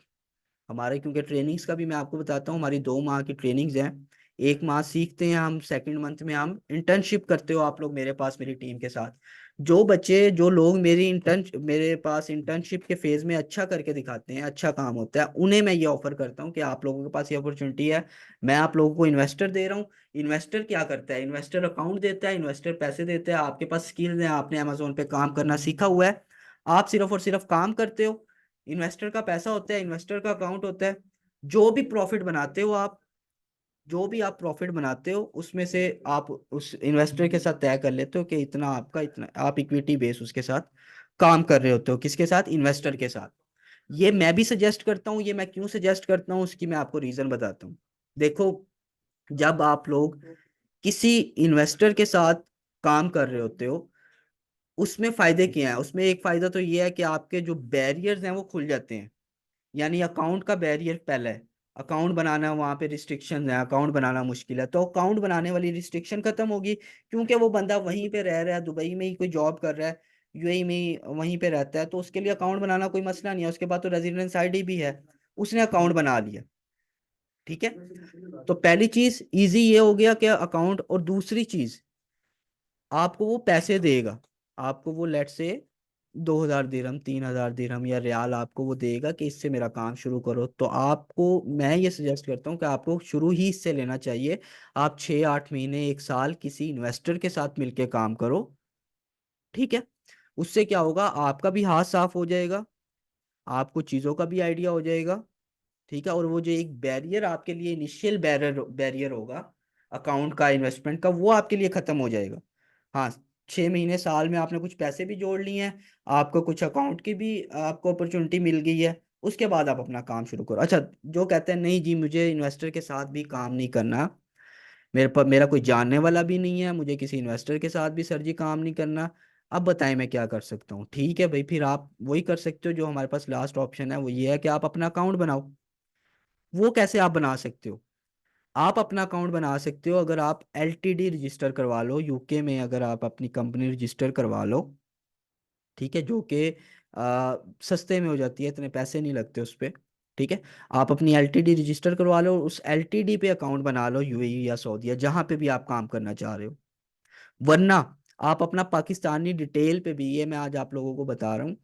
हमारे क्योंकि ट्रेनिंग्स का भी मैं आपको बताता हूँ, हमारी 2 माह की ट्रेनिंग्स हैं। 1 माह सीखते हैं हम, सेकंड मंथ में हम इंटर्नशिप करते हो आप लोग मेरे पास मेरी टीम के साथ। जो बच्चे जो लोग मेरे पास इंटर्नशिप के फेज में अच्छा करके दिखाते हैं, अच्छा काम होता है, उन्हें मैं ये ऑफर करता हूँ कि आप लोगों के पास ये अपॉर्चुनिटी है, मैं आप लोगों को इन्वेस्टर दे रहा हूँ। इन्वेस्टर क्या करता है? इन्वेस्टर अकाउंट देता है, इन्वेस्टर पैसे देता है, आपके पास स्किल्स हैं, आपने अमेजोन पे काम करना सीखा हुआ है, आप सिर्फ और सिर्फ काम करते हो। इन्वेस्टर का पैसा होता है, इन्वेस्टर का अकाउंट होता है। जो भी प्रॉफिट बनाते हो आप, जो भी आप प्रॉफिट बनाते हो उसमें से आप उस इन्वेस्टर के साथ तय कर लेते हो कि इतना आपका, इतना आप इक्विटी बेस उसके साथ काम कर रहे होते हो, किसके साथ? इन्वेस्टर के साथ। ये मैं भी सजेस्ट करता हूँ, ये मैं क्यों सजेस्ट करता हूँ उसकी मैं आपको रीजन बताता हूँ। देखो, जब आप लोग किसी इन्वेस्टर के साथ काम कर रहे होते हो, उसमें फायदे क्या है? उसमें एक फायदा तो ये है कि आपके जो बैरियर्स हैं वो खुल जाते हैं। यानी अकाउंट का बैरियर पहला है, अकाउंट बनाना, वहां पे रिस्ट्रिक्शन है, अकाउंट बनाना मुश्किल है, तो अकाउंट बनाने वाली रिस्ट्रिक्शन खत्म होगी, क्योंकि वो बंदा वहीं पे रह रहा है, दुबई में ही कोई जॉब कर रहा है, UAE में ही वहीं पे रहता है, तो उसके लिए अकाउंट बनाना कोई मसला नहीं है। उसके बाद तो रेजिडेंस ID भी है, उसने अकाउंट बना लिया, ठीक है। तो पहली चीज इजी ये हो गया कि अकाउंट, और दूसरी चीज आपको वो पैसे देगा, आपको वो लेट से 2,000 दिरहम, 3,000 दिरहम या रियाल आपको वो देगा कि इससे मेरा काम शुरू करो। तो आपको मैं ये सजेस्ट करता हूँ कि आपको शुरू ही इससे लेना चाहिए। आप 6-8 महीने 1 साल किसी इन्वेस्टर के साथ मिलके काम करो, ठीक है। उससे क्या होगा, आपका भी हाथ साफ हो जाएगा, आपको चीज़ों का भी आइडिया हो जाएगा, ठीक है। और वो जो एक बैरियर आपके लिए इनिशियल बैरियर बैरियर होगा अकाउंट का, इन्वेस्टमेंट का, वो आपके लिए खत्म हो जाएगा। हाँ, 6 महीने साल में आपने कुछ पैसे भी जोड़ लिए हैं, आपको कुछ अकाउंट की भी आपको अपॉर्चुनिटी मिल गई है, उसके बाद आप अपना काम शुरू करो। अच्छा, जो कहते हैं नहीं जी मुझे इन्वेस्टर के साथ भी काम नहीं करना, मेरे पर मेरा कोई जानने वाला भी नहीं है, मुझे किसी इन्वेस्टर के साथ भी सर जी काम नहीं करना, अब बताएं मैं क्या कर सकता हूँ। ठीक है भाई, फिर आप वही कर सकते हो जो हमारे पास लास्ट ऑप्शन है, वो ये है कि आप अपना अकाउंट बनाओ। वो कैसे आप बना सकते हो? आप अपना अकाउंट बना सकते हो अगर आप एलटीडी रजिस्टर करवा लो यूके में, अगर आप अपनी कंपनी रजिस्टर करवा लो, ठीक है, जो कि सस्ते में हो जाती है, इतने पैसे नहीं लगते उस पर। ठीक है, आप अपनी एलटीडी रजिस्टर करवा लो, उस एलटीडी पे अकाउंट बना लो, यूएई या सऊदीया जहां पे भी आप काम करना चाह रहे हो। वरना आप अपना पाकिस्तानी डिटेल पे भी, ये मैं आज आप लोगों को बता रहा हूँ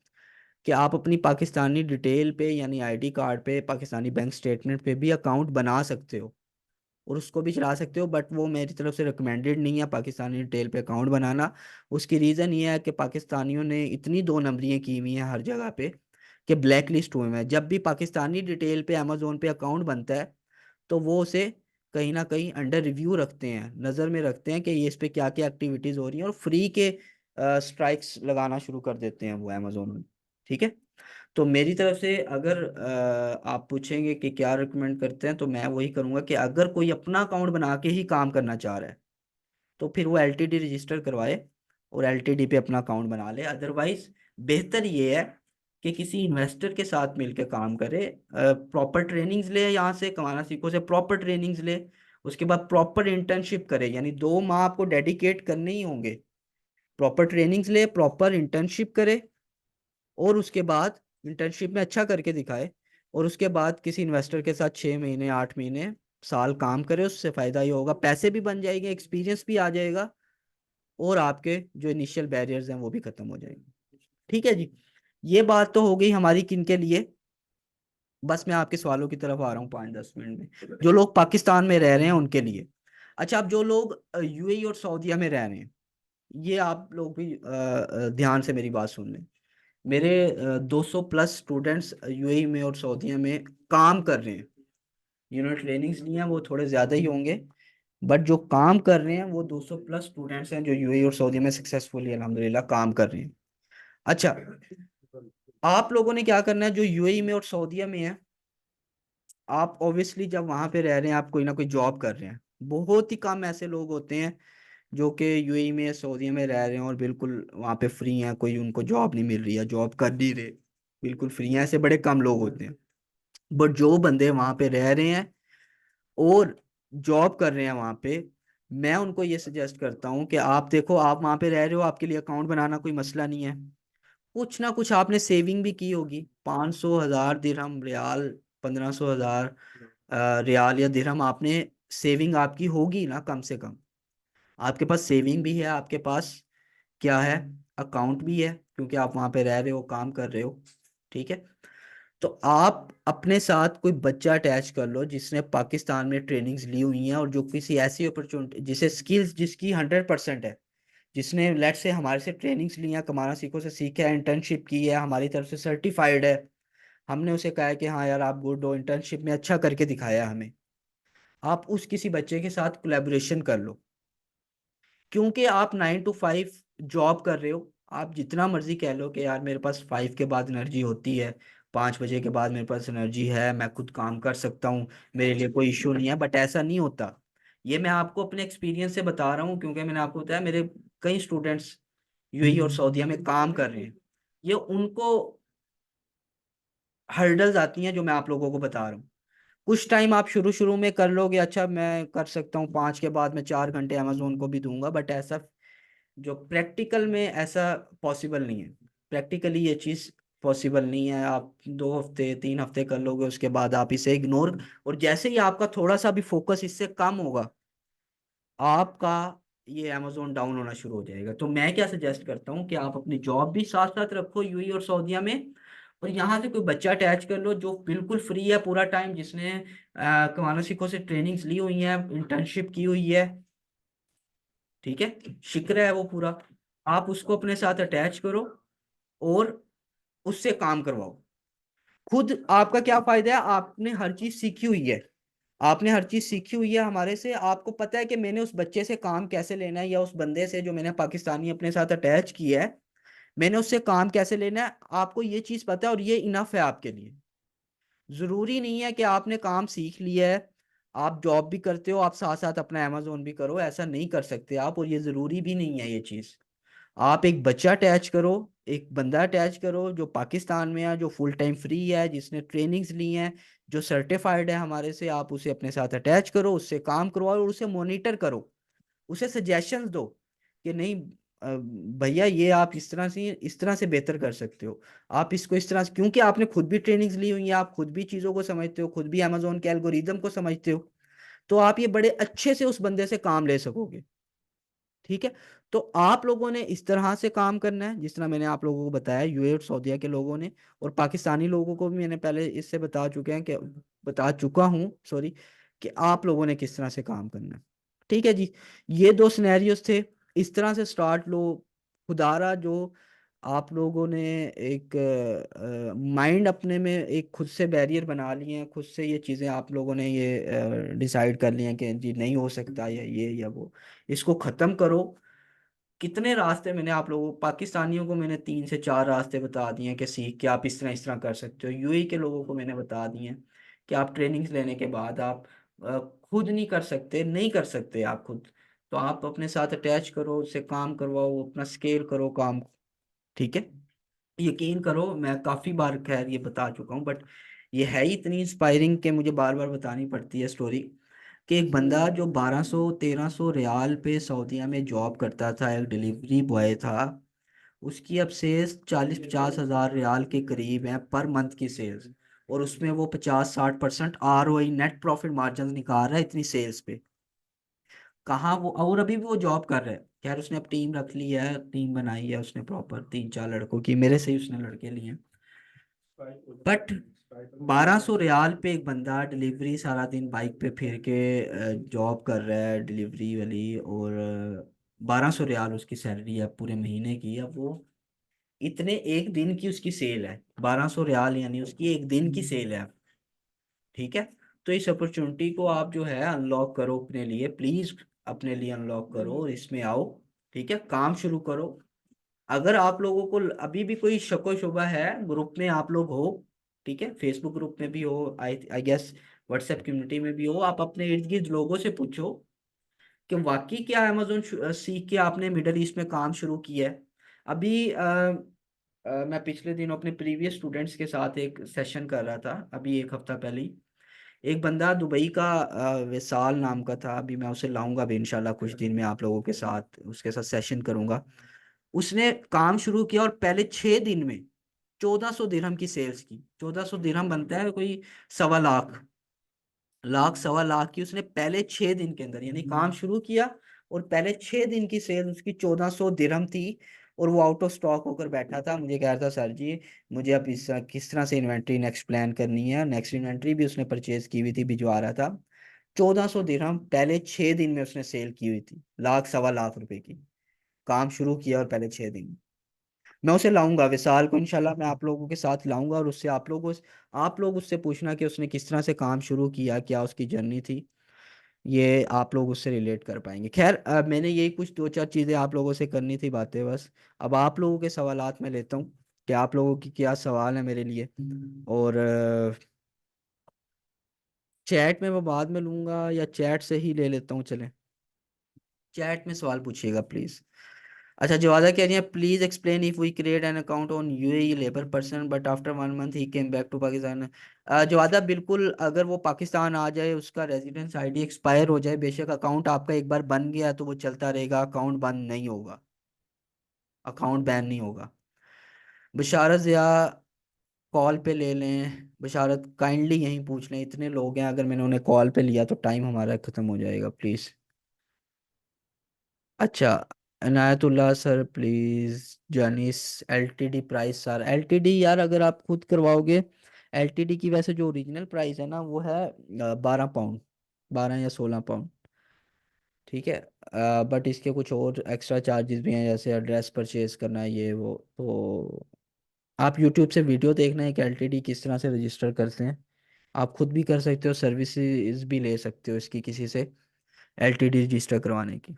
कि आप अपनी पाकिस्तानी डिटेल पे यानी आईडी कार्ड पे, पाकिस्तानी बैंक स्टेटमेंट पे भी अकाउंट बना सकते हो और उसको भी चला सकते हो, बट वो मेरी तरफ से रिकमेंडेड नहीं है पाकिस्तानी डिटेल पे अकाउंट बनाना। उसकी रीज़न ये है कि पाकिस्तानियों ने इतनी दो नंबरियाँ की हुई हैं हर जगह पे कि ब्लैक लिस्ट हुए हैं। जब भी पाकिस्तानी डिटेल पे अमेजोन पे अकाउंट बनता है तो वो उसे कहीं ना कहीं अंडर रिव्यू रखते हैं, नज़र में रखते हैं कि ये इस पे क्या क्या एक्टिविटीज़ हो रही हैं, और फ्री के स्ट्राइक्स लगाना शुरू कर देते हैं वो अमेजोन में। ठीक है, तो मेरी तरफ से अगर आप पूछेंगे कि क्या रिकमेंड करते हैं, तो मैं वही करूंगा कि अगर कोई अपना अकाउंट बना के ही काम करना चाह रहा है तो फिर वो एलटीडी रजिस्टर करवाए और एलटीडी पे अपना अकाउंट बना ले। अदरवाइज बेहतर ये है कि किसी इन्वेस्टर के साथ मिलकर काम करे, प्रॉपर ट्रेनिंग्स ले, यहाँ से कमाना सीखो से प्रॉपर ट्रेनिंग्स ले, उसके बाद प्रॉपर इंटर्नशिप करे, यानी 2 माह आपको डेडिकेट करने ही होंगे। प्रॉपर ट्रेनिंग्स ले, प्रॉपर इंटर्नशिप करे, और उसके बाद इंटर्नशिप में अच्छा करके दिखाए, और उसके बाद किसी इन्वेस्टर के साथ 6 महीने 8 महीने साल काम करे, उससे फायदा ही होगा, पैसे भी बन जाएंगे, एक्सपीरियंस भी आ जाएगा, और आपके जो इनिशियल बैरियर्स हैं वो भी खत्म हो जाएंगे। ठीक है जी, ये बात तो हो गई हमारी किन के लिए। बस मैं आपके सवालों की तरफ आ रहा हूँ 5-10 मिनट में, जो लोग पाकिस्तान में रह रहे हैं उनके लिए। अच्छा, अब जो लोग यूएई और सऊदीया में रह रहे हैं, ये आप लोग भी ध्यान से मेरी बात सुन लें। मेरे 200 प्लस स्टूडेंट्स यूएई में और सऊदीया में काम कर रहे हैं। जिन्होंने ट्रेनिंग्स ली हैं वो थोड़े ज़्यादा ही होंगे, बट जो काम कर रहे हैं वो 200 प्लस स्टूडेंट्स हैं जो यूएई और सऊदीया में सक्सेसफुली अल्हम्दुलिल्लाह काम कर रहे हैं। अच्छा, आप लोगों ने क्या करना है जो यूएई में और सऊदीया में है, आप ऑब्वियसली जब वहां पे रह रहे हैं आप कोई ना कोई जॉब कर रहे हैं। बहुत ही कम ऐसे लोग होते हैं जो कि यूएई में या सऊदीया में रह रहे हैं और बिल्कुल वहां पे फ्री हैं, कोई उनको जॉब नहीं मिल रही है, जॉब कर नहीं रहे, बिल्कुल फ्री हैं, ऐसे बड़े कम लोग होते हैं। बट जो बंदे वहां पे रह रहे हैं और जॉब कर रहे हैं वहां पे, मैं उनको ये सजेस्ट करता हूँ कि आप देखो, आप वहां पे रह रहे हो, आपके लिए अकाउंट बनाना कोई मसला नहीं है, कुछ ना कुछ आपने सेविंग भी की होगी, 500 हज़ार दिरहम रियाल, 1500 हज़ार रियाल या दिरहम आपने सेविंग आपकी होगी ना कम से कम। आपके पास सेविंग भी है, आपके पास क्या है, अकाउंट भी है, क्योंकि आप वहां पे रह रहे हो, काम कर रहे हो। ठीक है, तो आप अपने साथ कोई बच्चा अटैच कर लो जिसने पाकिस्तान में ट्रेनिंग्स ली हुई हैं और जो किसी ऐसी अपॉर्चुनिटी, जिसे स्किल्स जिसकी 100% है, जिसने लेट से हमारे से ट्रेनिंग्स ली हैं, कमाना सीखो से सीखा है, इंटर्नशिप की है, हमारी तरफ से सर्टिफाइड है, हमने उसे कहा है कि हाँ यार आप गुड हो, इंटर्नशिप में अच्छा करके दिखाया है हमें, आप उस किसी बच्चे के साथ कोलैबोरेशन कर लो। क्योंकि आप 9 to 5 जॉब कर रहे हो, आप जितना मर्जी कह लो कि यार मेरे पास 5 के बाद एनर्जी होती है, 5 बजे के बाद मेरे पास एनर्जी है, मैं खुद काम कर सकता हूँ, मेरे लिए कोई इश्यू नहीं है, बट ऐसा नहीं होता। ये मैं आपको अपने एक्सपीरियंस से बता रहा हूँ, क्योंकि मैंने आपको बताया मेरे कई स्टूडेंट्स यूएई और सऊदीया में काम कर रहे हैं। ये उनको हर्डल्स आती हैं जो मैं आप लोगों को बता रहा हूँ। कुछ टाइम आप शुरू शुरू में कर लोगे, अच्छा मैं कर सकता हूँ, 5 के बाद मैं 4 घंटे अमेजोन को भी दूंगा, बट ऐसा जो प्रैक्टिकल में ऐसा पॉसिबल नहीं है। प्रैक्टिकली ये चीज़ पॉसिबल नहीं है। आप 2 हफ्ते 3 हफ्ते कर लोगे, उसके बाद आप इसे इग्नोर, और जैसे ही आपका थोड़ा सा भी फोकस इससे कम होगा, आपका ये अमेजोन डाउन होना शुरू हो जाएगा। तो मैं क्या सजेस्ट करता हूँ कि आप अपनी जॉब भी साथ साथ रखो यूएई और सऊदीया में, और यहाँ से कोई बच्चा अटैच कर लो जो बिल्कुल फ्री है पूरा टाइम, जिसने कमाना सीखो से ट्रेनिंग्स ली हुई है, इंटर्नशिप की हुई है, ठीक है, शिक्र है वो पूरा, आप उसको अपने साथ अटैच करो और उससे काम करवाओ। खुद आपका क्या फायदा है, आपने हर चीज सीखी हुई है, आपने हर चीज सीखी हुई है हमारे से, आपको पता है कि मैंने उस बच्चे से काम कैसे लेना है, या उस बंदे से जो मैंने पाकिस्तानी अपने साथ अटैच किया है, मैंने उससे काम कैसे लेना है, आपको ये चीज पता है, और ये इनफ है आपके लिए। जरूरी नहीं है कि आपने काम सीख लिया है, आप जॉब भी करते हो, आप साथ साथ अपना अमेजोन भी करो, ऐसा नहीं कर सकते आप, और ये जरूरी भी नहीं है ये चीज। आप एक बच्चा अटैच करो, एक बंदा अटैच करो जो पाकिस्तान में है, जो फुल टाइम फ्री है, जिसने ट्रेनिंग्स ली हैं, जो सर्टिफाइड है हमारे से, आप उसे अपने साथ अटैच करो, उससे काम करवाओ और उसे मॉनिटर करो, उसे सजेशंस दो कि नहीं भैया ये आप इस तरह से बेहतर कर सकते हो, आप इसको इस तरह से, क्योंकि आपने खुद भी ट्रेनिंग्स ली हुई है, आप खुद भी चीज़ों को समझते हो, खुद भी अमेजोन के एल्गोरिदम को समझते हो, तो आप ये बड़े अच्छे से उस बंदे से काम ले सकोगे। ठीक है। तो आप लोगों ने इस तरह से काम करना है जिस तरह मैंने आप लोगों को बताया, यूएई और सऊदीया के लोगों ने, और पाकिस्तानी लोगों को भी मैंने पहले इससे बता चुका हूँ, सॉरी, कि आप लोगों ने किस तरह से काम करना है। ठीक है जी। ये दो सिनेरियोस थे, इस तरह से स्टार्ट लो। खुदारा जो आप लोगों ने एक माइंड अपने में एक खुद से बैरियर बना लिए हैं, खुद से ये चीज़ें आप लोगों ने ये डिसाइड कर लिए हैं कि जी नहीं हो सकता, या ये या वो, इसको ख़त्म करो। कितने रास्ते मैंने आप लोगों पाकिस्तानियों को मैंने 3 से 4 रास्ते बता दिए हैं कि सीख के आप इस तरह कर सकते हो, यूएई के लोगों को मैंने बता दिए हैं कि आप ट्रेनिंग्स लेने के बाद आप खुद नहीं कर सकते, नहीं कर सकते आप खुद, तो आप अपने साथ अटैच करो, उससे काम करवाओ, अपना स्केल करो काम को। ठीक है। यकीन करो मैं काफ़ी बार खैर ये बता चुका हूँ, बट ये है ही इतनी इंस्पायरिंग कि मुझे बार बार बतानी पड़ती है स्टोरी, कि एक बंदा जो 1200 1300 रियाल पे सऊदीया में जॉब करता था, एक डिलीवरी बॉय था, उसकी अब सेल्स 40 50 हज़ार रियाल के करीब है पर मंथ की सेल्स, और उसमें वो 50 60% ROI नेट प्रॉफिट मार्जिन निकाल रहा है इतनी सेल्स पे। कहाँ वो, और अभी भी वो जॉब कर रहा है, खैर उसने अब टीम रख ली है, टीम बनाई है उसने प्रॉपर 3 4 लड़कों की, मेरे से ही उसने लड़के लिए हैं। बट 1200 रियाल पे एक बंदा डिलीवरी सारा दिन बाइक पे फिर के जॉब कर रहा है डिलीवरी वाली, और 1200 रियाल उसकी सैलरी है पूरे महीने की। अब वो इतने एक दिन की उसकी सेल है, 1200 रियाल यानी उसकी एक दिन की सेल है। ठीक है। तो इस अपॉर्चुनिटी को आप जो है अनलॉक करो अपने लिए, प्लीज अपने लिए अनलॉक करो और इसमें आओ। ठीक है, काम शुरू करो। अगर आप लोगों को अभी भी कोई शको शुबा है, ग्रुप में आप लोग हो, ठीक है, फेसबुक ग्रुप में भी हो, आई आई गेस व्हाट्सएप कम्युनिटी में भी हो, आप अपने इर्द गिर्द लोगों से पूछो कि वाकई क्या अमेजोन सीख के आपने मिडल ईस्ट में काम शुरू किया है। अभी मैं पिछले दिनों अपने प्रीवियस स्टूडेंट्स के साथ एक सेशन कर रहा था, अभी एक हफ्ता पहले ही। एक बंदा दुबई का विशाल नाम का था, अभी मैं उसे लाऊंगा भी इंशाल्लाह कुछ दिन में आप लोगों के साथ, उसके साथ सेशन करूंगा। उसने काम शुरू किया और पहले 6 दिन में 1400 दिरहम की सेल्स की। 1400 दिरहम बनता है कोई 1.25 लाख, लाख 1.25 लाख की उसने पहले 6 दिन के अंदर, यानी काम शुरू किया और पहले 6 दिन की सेल उसकी 1400 दिरहम थी। और वो आउट ऑफ स्टॉक होकर बैठा था, मुझे कह रहा था सर जी मुझे अब इस किस तरह से इन्वेंट्री नेक्स्ट प्लान करनी है, नेक्स्ट इन्वेंट्री भी उसने परचेज की हुई थी, भिजवा रहा था। 1400 दिरहम पहले 6 दिन में उसने सेल की हुई थी, लाख 1.25 लाख रुपए की। काम शुरू किया और पहले 6 दिन। मैं उसे लाऊंगा विशाल को, इंशाल्लाह मैं आप लोगों के साथ लाऊंगा, और उससे आप लोग उससे पूछना कि उसने किस तरह से काम शुरू किया, क्या उसकी जर्नी थी, ये आप लोग उससे रिलेट कर पाएंगे। खैर मैंने यही कुछ 2 4 चीज़ें आप लोगों से करनी थी बातें बस। अब आप लोगों के सवालात मैं लेता हूँ कि आप लोगों की क्या सवाल है मेरे लिए, और चैट में मैं बाद में लूँगा या चैट से ही ले लेता हूँ, चलें चैट में सवाल पूछिएगा प्लीज़। अच्छा, जवादा कह रही है please explain if we create an account on UAE labour person but after 1 month he came back to Pakistan. जवादा बिल्कुल, अगर वो पाकिस्तान आ जाए, उसका रेजिडेंस आईडी एक्सपायर हो जाए, बेशक अकाउंट आपका एक बार बन गया तो वो चलता रहेगा, अकाउंट बंद नहीं होगा, अकाउंट बैन नहीं होगा। बशारत या कॉल पे ले लें, बशारत काइंडली यहीं पूछ लें, इतने लोग हैं, अगर मैंने उन्हें कॉल पे लिया तो टाइम हमारा खत्म हो जाएगा प्लीज़। अच्छा, इनायतुल्लाह सर प्लीज, जानिस एलटीडी प्राइस सर, एलटीडी यार अगर आप खुद करवाओगे, एलटीडी की वैसे जो ओरिजिनल प्राइस है ना वो है 12 पाउंड, 12 या 16 पाउंड। ठीक है। बट इसके कुछ और एक्स्ट्रा चार्जेस भी हैं, जैसे एड्रेस परचेज करना है ये वो, तो आप यूट्यूब से वीडियो देखना है कि एलटीडी किस तरह से रजिस्टर करते हैं। आप खुद भी कर सकते हो, सर्विसेज भी ले सकते हो इसकी किसी से, एलटीडी रजिस्टर करवाने की।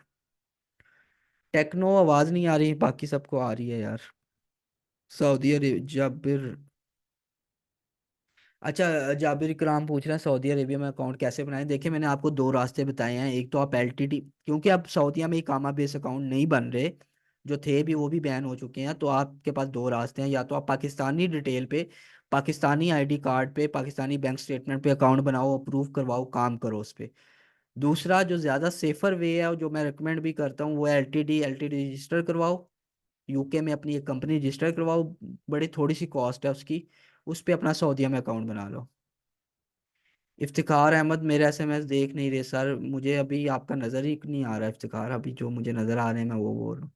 टेक्नो आवाज नहीं आ रही, बाकी सबको आ रही है यार। सऊदी अरब, जाबिर, अच्छा, जाबिर इकराम पूछ रहे हैं सऊदी अरेबिया में अकाउंट कैसे बनाएं। देखिए, मैंने आपको दो रास्ते बताए हैं। एक तो आप एलटीडी, क्योंकि अब सऊदीया में इकामा बेस अकाउंट नहीं बन रहे, जो थे भी वो भी बैन हो चुके हैं, तो आपके पास दो रास्ते हैं। या तो आप पाकिस्तानी डिटेल पे, पाकिस्तानी आईडी कार्ड पे, पाकिस्तानी बैंक स्टेटमेंट पे अकाउंट बनाओ, अप्रूव करवाओ, काम करो उस पे। दूसरा जो ज़्यादा सेफर वे है और जो मैं रिकमेंड भी करता हूँ वो है एलटीडी। एलटीडी रजिस्टर करवाओ, यूके में अपनी एक कंपनी रजिस्टर करवाओ, बड़ी थोड़ी सी कॉस्ट है उसकी, उस पे अपना सऊदीया में अकाउंट बना लो। इफ्तिखार अहमद मेरे एसएमएस देख नहीं रहे सर, मुझे अभी आपका नज़र ही नहीं आ रहा इफ्तिखार, अभी जो मुझे नज़र आ रहे हैं मैं वो बोल रहा हूँ।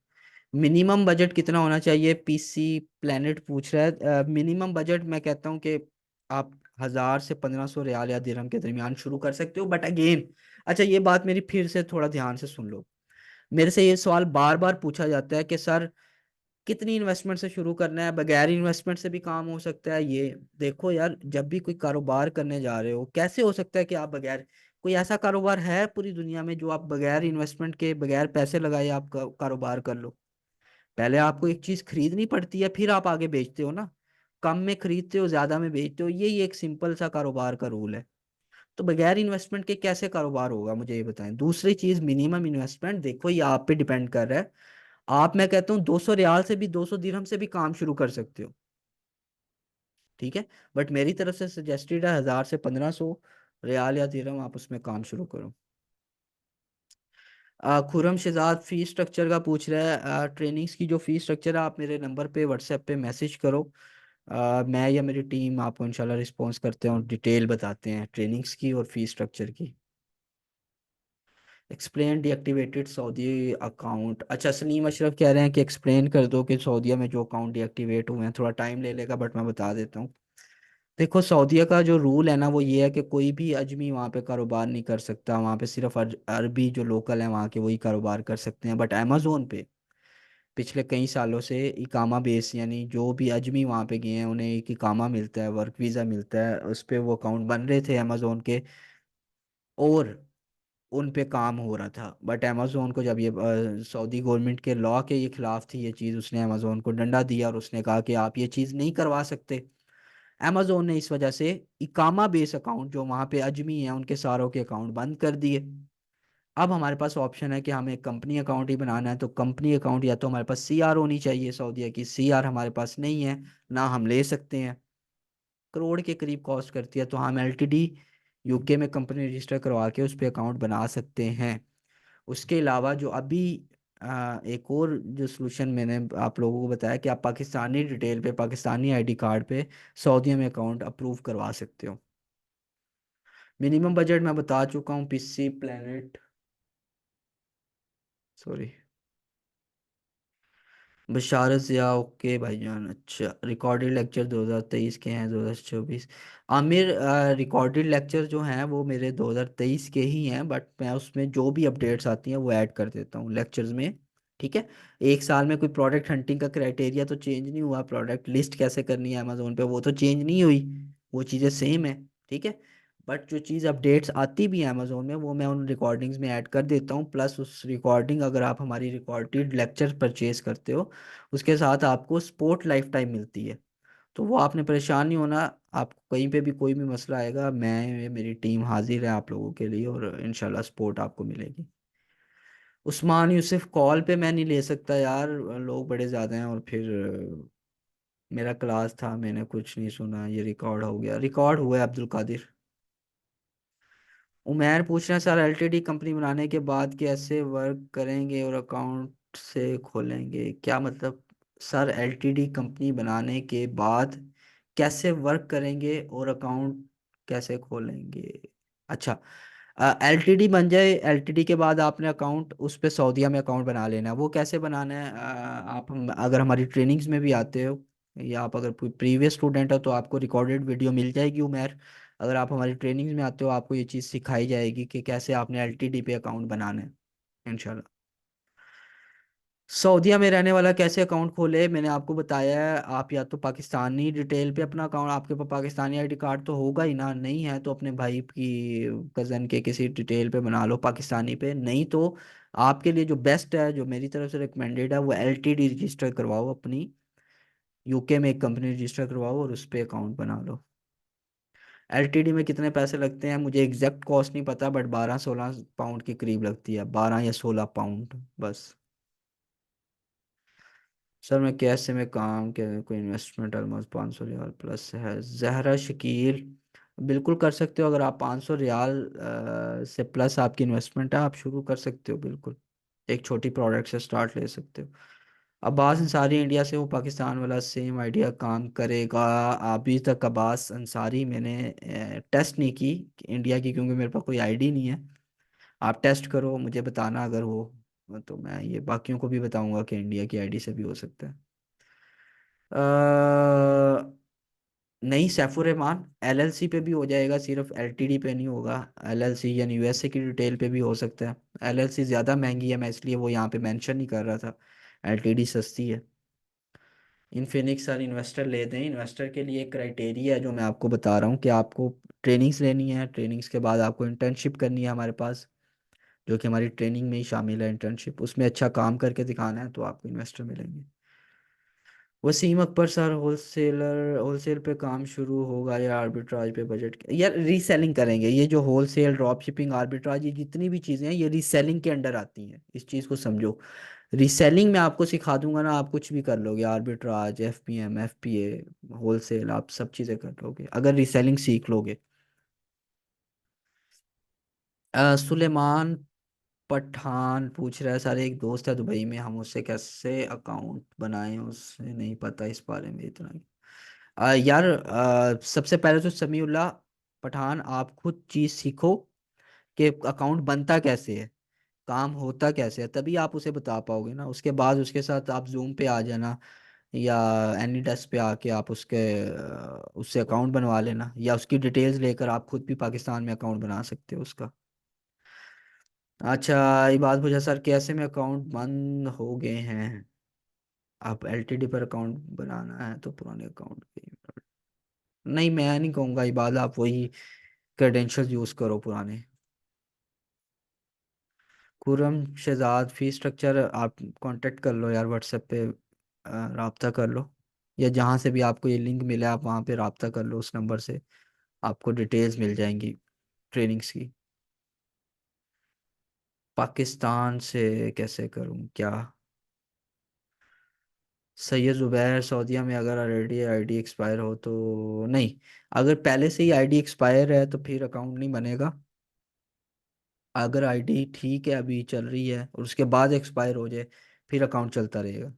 मिनिमम बजट कितना होना चाहिए, पीसी प्लेनेट पूछ रहा है। मिनिमम बजट मैं कहता हूँ कि आप 1000 से 1500 रियाल या दिरहम के दरमियान शुरू कर सकते हो, बट अगेन, अच्छा ये बात मेरी फिर से थोड़ा ध्यान से सुन लो। मेरे से ये सवाल बार बार पूछा जाता है कि सर कितनी इन्वेस्टमेंट से शुरू करना है, बगैर इन्वेस्टमेंट से भी काम हो सकता है ये। देखो यार, जब भी कोई कारोबार करने जा रहे हो, कैसे हो सकता है कि आप बगैर, कोई ऐसा कारोबार है पूरी दुनिया में जो आप बगैर इन्वेस्टमेंट के, बगैर पैसे लगाए आप कारोबार कर लो। पहले आपको एक चीज खरीदनी पड़ती है, फिर आप आगे बेचते हो ना। कम में खरीदते हो, ज्यादा में बेचते हो, यही एक सिंपल सा कारोबार का रूल है। तो बगैर इन्वेस्टमेंट के कैसे कारोबार होगा, मुझे ये बताएं। दूसरी चीज, मिनिमम इन्वेस्टमेंट देखो ये आप पे डिपेंड कर रहा है। आप, मैं कहता हूँ 200 रियाल से भी, 200 दिरहम से भी काम शुरू कर सकते हो, ठीक है। बट मेरी तरफ से सजेस्टेड है 1000 से 1500 रियाल या दिरहम, आप उसमें काम शुरू करो। खुरम शहजाद फी स्ट्रक्चर का पूछ रहा है। ट्रेनिंग्स की जो फी स्ट्रक्चर है, आप मेरे नंबर पे व्हाट्सएप पे मैसेज करो। मैं या मेरी टीम आपको इंशाल्लाह रिस्पॉन्स करते हैं और डिटेल बताते हैं ट्रेनिंग्स की और फी स्ट्रक्चर की। Explain deactivated Saudi account. अच्छा, सलीम अशरफ कह रहे हैं कि एक्सप्लेन कर दो कि सऊदीया में जो अकाउंट डीएक्टिवेट हुए हैं, थोड़ा टाइम ले लेगा बट मैं बता देता हूँ। देखो, सऊदीया का जो रूल है ना वो ये है कि कोई भी अजमी वहाँ पे कारोबार नहीं कर सकता। वहाँ पे सिर्फ अरबी जो लोकल हैं वहाँ के वही कारोबार कर सकते हैं। बट अमेजोन पे पिछले कई सालों से इकामा बेस, यानी जो भी अजमी वहाँ पे गए हैं उन्हें एक इकामा मिलता है, वर्क वीज़ा मिलता है, उस पे वो अकाउंट बन रहे थे अमेजोन के, और उन पे काम हो रहा था। बट अमेजोन को जब ये सऊदी गवर्नमेंट के लॉ के ये खिलाफ थी ये चीज़, उसने अमेजोन को डंडा दिया और उसने कहा कि आप ये चीज़ नहीं करवा सकते। अमेजोन ने इस वजह से इकामा बेस अकाउंट जो वहाँ पे अजमी हैं उनके सारों के अकाउंट बंद कर दिए। अब हमारे पास ऑप्शन है कि हमें कंपनी अकाउंट ही बनाना है, तो कंपनी अकाउंट या तो हमारे पास सीआर होनी चाहिए सऊदीया की, सीआर हमारे पास नहीं है, ना हम ले सकते हैं, करोड़ के करीब कॉस्ट करती है। तो हम एलटीडी यूके में कंपनी रजिस्टर करवा के उस पर अकाउंट बना सकते हैं। उसके अलावा जो अभी एक और जो सोल्यूशन मैंने आप लोगों को बताया कि आप पाकिस्तानी डिटेल पे, पाकिस्तानी आईडी कार्ड पे सऊदीया में अकाउंट अप्रूव करवा सकते हो। मिनिमम बजट मैं बता चुका हूँ, पीसी प्लेनेट, सॉरी, बशारत ज़िया, ओके भाईजान। अच्छा, रिकॉर्डेड लेक्चर 2023 के हैं, 2024। आमिर, रिकॉर्डेड लेक्चर जो हैं वो मेरे 2023 के ही हैं, बट मैं उसमें जो भी अपडेट्स आती हैं वो ऐड कर देता हूँ लेक्चर्स में, ठीक है। एक साल में कोई प्रोडक्ट हंटिंग का क्राइटेरिया तो चेंज नहीं हुआ, प्रोडक्ट लिस्ट कैसे करनी है अमेजोन पे वो तो चेंज नहीं हुई, वो चीज़ें सेम है, ठीक है। बट जो चीज़ अपडेट्स आती भी है अमेजोन में वो मैं उन रिकॉर्डिंग्स में ऐड कर देता हूँ। प्लस उस रिकॉर्डिंग, अगर आप हमारी रिकॉर्डेड लेक्चर परचेज करते हो उसके साथ आपको स्पोर्ट लाइफ टाइम मिलती है। तो वो आपने परेशान नहीं होना। आपको कहीं पे भी कोई भी मसला आएगा, मैं, मेरी टीम हाजिर है आप लोगों के लिए, और इंशाल्लाह सपोर्ट आपको मिलेगी। उस्मान यूसुफ, कॉल पे मैं नहीं ले सकता यार, लोग बड़े ज़्यादा हैं, और फिर मेरा क्लास था, मैंने कुछ नहीं सुना, ये रिकॉर्ड हो गया, रिकॉर्ड हुआ है अब्दुल कादिर। उमैर पूछ रहे हैं सर, एलटीडी कंपनी बनाने के बाद कैसे वर्क करेंगे और अकाउंट से खोलेंगे, क्या मतलब। सर, एलटीडी कंपनी बनाने के बाद कैसे वर्क करेंगे और अकाउंट कैसे खोलेंगे। अच्छा, एलटीडी बन जाए, एलटीडी के बाद आपने अकाउंट उस पे सऊदीया में अकाउंट बना लेना है। वो कैसे बनाना है, अगर हमारी ट्रेनिंग्स में भी आते हो या आप अगर प्रीवियस स्टूडेंट हो तो आपको रिकॉर्डेड वीडियो मिल जाएगी उमैर। अगर आप हमारी ट्रेनिंग्स में आते हो आपको ये चीज़ सिखाई जाएगी कि कैसे आपने एलटीडी पे अकाउंट बनाना है, इंशाल्लाह। सऊदीया में रहने वाला कैसे अकाउंट खोले, मैंने आपको बताया है। आप या तो पाकिस्तानी डिटेल पे अपना अकाउंट, आपके पास पाकिस्तानी आईडी कार्ड तो होगा ही ना, नहीं है तो अपने भाई की, कज़न के किसी डिटेल पे बना लो पाकिस्तानी पे। नहीं तो आपके लिए जो बेस्ट है, जो मेरी तरफ से रिकमेंडेड है, वो एलटीडी रजिस्टर करवाओ अपनी, यूके में एक कंपनी रजिस्टर करवाओ और उस पर अकाउंट बना लो। एलटीडी में कितने पैसे लगते हैं मुझे एग्जैक्ट कॉस्ट नहीं पता, बट 12-16 पाउंड के करीब लगती है, 12 या 16 पाउंड बस। सर मैं कैसे में काम के कोई इन्वेस्टमेंट ऑलमोस्ट 500 रियाल प्लस है, जहरा शकील। बिल्कुल कर सकते हो, अगर आप 500 रियाल से प्लस आपकी इन्वेस्टमेंट है, आप शुरू कर सकते हो बिल्कुल। एक छोटी प्रोडक्ट से स्टार्ट ले सकते हो। अब्बास अंसारी इंडिया से, वो पाकिस्तान वाला सेम आइडिया काम करेगा? अभी तक अब्बास अंसारी मैंने टेस्ट नहीं की इंडिया की, क्योंकि मेरे पास कोई आईडी नहीं है। आप टेस्ट करो, मुझे बताना अगर हो तो मैं ये बाकियों को भी बताऊंगा कि इंडिया की आईडी से भी हो सकता है। नहीं, सैफुर रहमान एलएलसी पे भी हो जाएगा, सिर्फ एलटीडी पे नहीं होगा। एलएलसी यानी यूएसए की डिटेल पे भी हो सकता है। एलएलसी ज़्यादा महंगी है, मैं इसलिए वो यहाँ पे मेंशन नहीं कर रहा था। एलटीडी सस्ती है। इनफिनिक्स सर इन्वेस्टर लेते हैं, इन्वेस्टर के लिए एक क्राइटेरिया है जो मैं आपको बता रहा हूँ कि आपको ट्रेनिंग्स लेनी है, ट्रेनिंग्स के बाद आपको इंटर्नशिप करनी है हमारे पास, जो कि हमारी ट्रेनिंग में ही शामिल है इंटर्नशिप, उसमें अच्छा काम करके दिखाना है तो आपको इन्वेस्टर मिलेंगे। Wasim Akbar sir, wholesaler, wholesale पे काम शुरू होगा या आर्बिट्राज पे बजट? यार रीसेलिंग करेंगे, ये जो होलसेल ड्रॉप शिपिंग आर्बिट्राज ये जितनी भी चीज़ें हैं ये रीसेलिंग के अंडर आती हैं, इस चीज़ को समझो। रीसेलिंग में आपको सिखा दूंगा ना, आप कुछ भी कर लोगे, आर्बिट्राज, एफपीएम, एफपीए, होलसेल, आप सब चीज़ें कर लोगे अगर रीसेलिंग सीख लोगे। सुलेमान पठान पूछ रहा है सर, एक दोस्त है दुबई में, हम उससे कैसे अकाउंट बनाएं, उससे नहीं पता इस बारे में इतना। यार सबसे पहले तो समीउल्लाह पठान, आप खुद चीज़ सीखो कि अकाउंट बनता कैसे है, काम होता कैसे है, तभी आप उसे बता पाओगे ना। उसके बाद उसके साथ आप जूम पे आ जाना, या एनी डेस्क पे आके आप उससे अकाउंट बनवा लेना, या उसकी डिटेल्स लेकर आप खुद भी पाकिस्तान में अकाउंट बना सकते हो उसका। अच्छा, ये बात पूछा सर, कैसे में अकाउंट बंद हो गए हैं? आप एलटीडी पर अकाउंट बनाना है तो पुराने अकाउंट की, नहीं मैं नहीं कहूँगा, ये बात आप वही क्रेडेंशियल्स यूज़ करो पुराने। खुरम शहजाद, फी स्ट्रक्चर आप कांटेक्ट कर लो यार व्हाट्सएप पे, राब्ता कर लो, या जहाँ से भी आपको ये लिंक मिला आप वहाँ पे राब्ता कर लो उस नंबर से, आपको डिटेल्स मिल जाएंगी ट्रेनिंग्स की। पाकिस्तान से कैसे करूँ क्या? सैयद ज़ुबैर, सऊदीया में अगर ऑलरेडी आईडी एक्सपायर हो तो नहीं, अगर पहले से ही आईडी एक्सपायर है तो फिर अकाउंट नहीं बनेगा। अगर आईडी ठीक है अभी चल रही है और उसके बाद एक्सपायर हो जाए, फिर अकाउंट चलता रहेगा।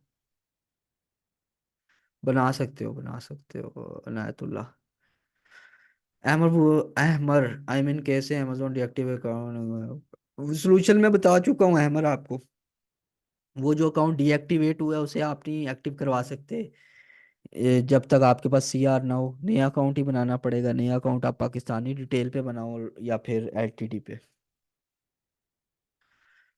बना सकते हो, बना सकते हो अनायतुल्लाह। अहमर वो अहमर आई मीन कैसे अमेजोन डीएक्टिव अकाउंट सोल्यूशन में बता चुका हूँ अहमर आपको। वो जो अकाउंट डीएक्टिवेट हुआ है उसे आप नहीं एक्टिव करवा सकते, जब तक आपके पास सीआर ना हो। नया अकाउंट ही बनाना पड़ेगा, नया अकाउंट आप पाकिस्तानी डिटेल पे बनाओ या फिर एलटीडी पे।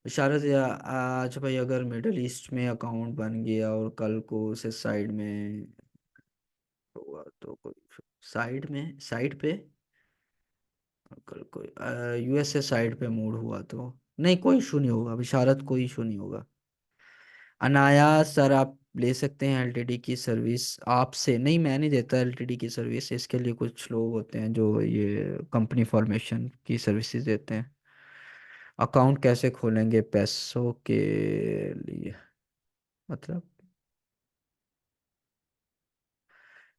इशारत या आज भाई, अगर मिडल ईस्ट में अकाउंट बन गया और कल को उसे साइड में हुआ तो कोई, साइड में, साइड पे, कल को यूएसए साइड पे मूड हुआ तो नहीं, कोई इशू नहीं होगा बिशारत, कोई इशू नहीं होगा। अनाया सर, आप ले सकते हैं एलटीडी की सर्विस आपसे, नहीं मैं नहीं देता एलटीडी की सर्विस, इसके लिए कुछ लोग होते हैं जो ये कंपनी फॉर्मेशन की सर्विसेज देते हैं। अकाउंट कैसे खोलेंगे पैसों के लिए, मतलब?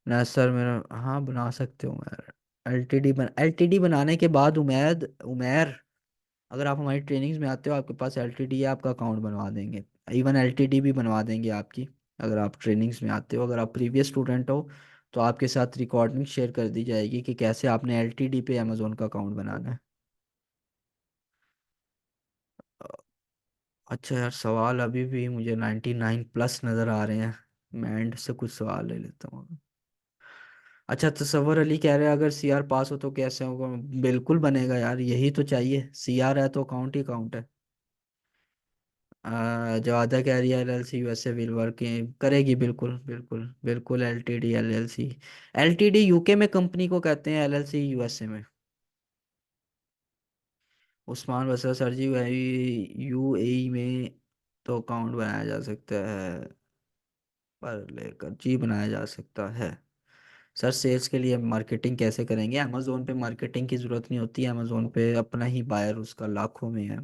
ना सर मेरा, हाँ बना सकते हो यार। एलटीडी बनाने के बाद उमेर, अगर आप हमारी ट्रेनिंग्स में आते हो, आपके पास एलटीडी है, आपका अकाउंट बनवा देंगे। इवन एलटीडी भी बनवा देंगे आपकी, अगर आप ट्रेनिंग्स में आते हो, अगर आप प्रीवियस स्टूडेंट हो तो आपके साथ रिकॉर्डिंग शेयर कर दी जाएगी कि कैसे आपने एलटीडी पे अमेजोन का अकाउंट बनाना है। अ, अच्छा यार, सवाल अभी भी मुझे 99 प्लस नज़र आ रहे हैं, मैं एंड से कुछ सवाल ले लेता हूँ। अच्छा, तसव्वुर अली कह रहे हैं अगर सीआर पास हो तो कैसे होगा? बिल्कुल बनेगा यार, यही तो चाहिए, सीआर है तो अकाउंट ही अकाउंट है। जवादा कह रही है एलएलसी यूएसए विल वर्क करेगी, बिल्कुल बिल्कुल बिल्कुल, एलटीडी एलएलसी। एलटीडी यूके में कंपनी को कहते हैं, एलएलसी यूएसए में। उस्मान बसर सर जी, वही यूएई में तो अकाउंट बनाया जा सकता है, पर लेकर जी बनाया जा सकता है। सर सेल्स के लिए मार्केटिंग कैसे करेंगे? अमेजोन पे मार्केटिंग की ज़रूरत नहीं होती है, अमेजोन पे अपना ही बायर उसका लाखों में है,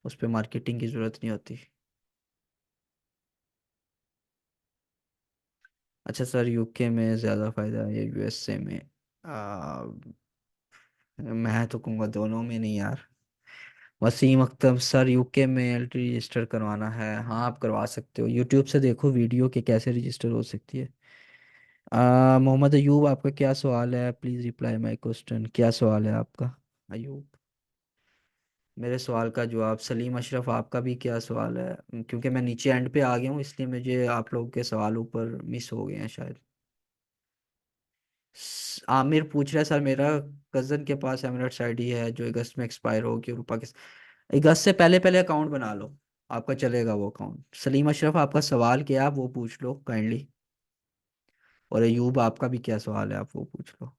उस पे मार्केटिंग की ज़रूरत नहीं होती। अच्छा सर, यूके में ज़्यादा फ़ायदा है या यूएसए में? आ, मैं तो कहूँगा दोनों में नहीं यार। वसीम अख्तर सर, यूके में एलटी रजिस्टर करवाना है? हाँ आप करवा सकते हो, यूट्यूब से देखो वीडियो के कैसे रजिस्टर हो सकती है। मोहम्मद अयूब, आपका क्या सवाल है? Please reply my question. क्या सवाल है आपका अयूब? मेरे सवाल का जवाब। सलीम अशरफ, आपका भी क्या सवाल है? क्योंकि मैं नीचे एंड पे आ गया हूँ, इसलिए मुझे आप लोगों के सवाल ऊपर मिस हो गए हैं शायद। आमिर पूछ रहा है सर, मेरा कज़न के पास एमिरेट्स आईडी है जो अगस्त में एक्सपायर होगी, और पाकिस्तान अगस्त से पहले पहले अकाउंट बना लो, आपका चलेगा वो अकाउंट। सलीम अशरफ, आपका सवाल क्या है आप वो पूछ लो काइंडली। और अयूब, आपका भी क्या सवाल है आप वो पूछ लो।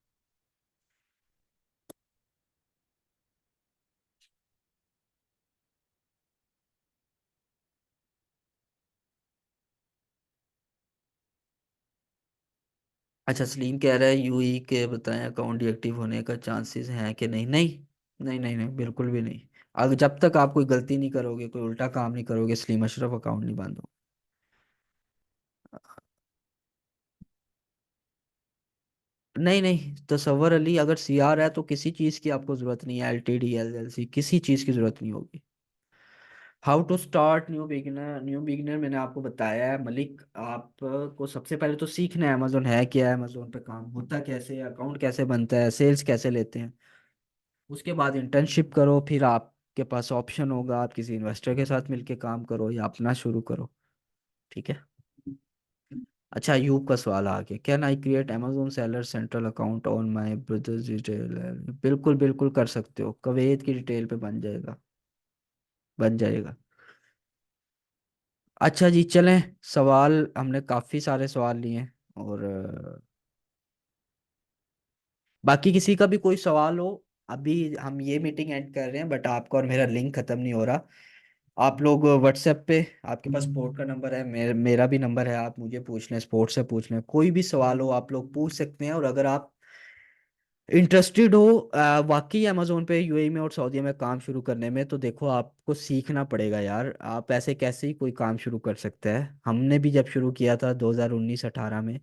अच्छा, सलीम कह रहा है यूई के बताएं अकाउंट डीएक्टिव होने का चांसेस हैं कि नहीं? नहीं नहीं नहीं नहीं, बिल्कुल भी नहीं। अगर जब तक आप कोई गलती नहीं करोगे, कोई उल्टा काम नहीं करोगे, सलीम अशरफ, अकाउंट नहीं बंद हो। नहीं नहीं, तसव्वुर अली अगर सीआर है तो किसी चीज़ की आपको ज़रूरत नहीं है, एलटीडी एलएलसी किसी चीज़ की ज़रूरत नहीं होगी। How to start new beginner? New beginner मैंने आपको बताया है मलिक, आपको सबसे पहले तो सीखना है अमेजोन है क्या है, अमेजोन पे काम होता कैसे है, अकाउंट कैसे बनता है, सेल्स कैसे लेते हैं। उसके बाद इंटर्नशिप करो, फिर आपके पास ऑप्शन होगा, आप किसी इन्वेस्टर के साथ मिलके काम करो या अपना शुरू करो। ठीक है। अच्छा, अयूब का सवाल आ गया, can I create Amazon seller central account on my brothers detail? बिल्कुल बिल्कुल कर सकते हो, कवेत की डिटेल पे बन जाएगा, बन जाएगा। अच्छा जी चलें, सवाल हमने काफ़ी सारे सवाल लिए हैं, और बाकी किसी का भी कोई सवाल हो, अभी हम ये मीटिंग एंड कर रहे हैं, बट आपका और मेरा लिंक ख़त्म नहीं हो रहा। आप लोग व्हाट्सएप पे, आपके पास स्पोर्ट का नंबर है, मेरा भी नंबर है, आप मुझे पूछ लें, स्पोर्ट से पूछ लें, कोई भी सवाल हो आप लोग पूछ सकते हैं। और अगर आप इंटरेस्टेड हो वाकई अमेजोन पे यूएई में और सऊदीया में काम शुरू करने में, तो देखो आपको सीखना पड़ेगा यार, आप ऐसे कैसे ही कोई काम शुरू कर सकते हैं? हमने भी जब शुरू किया था 2019-18 में,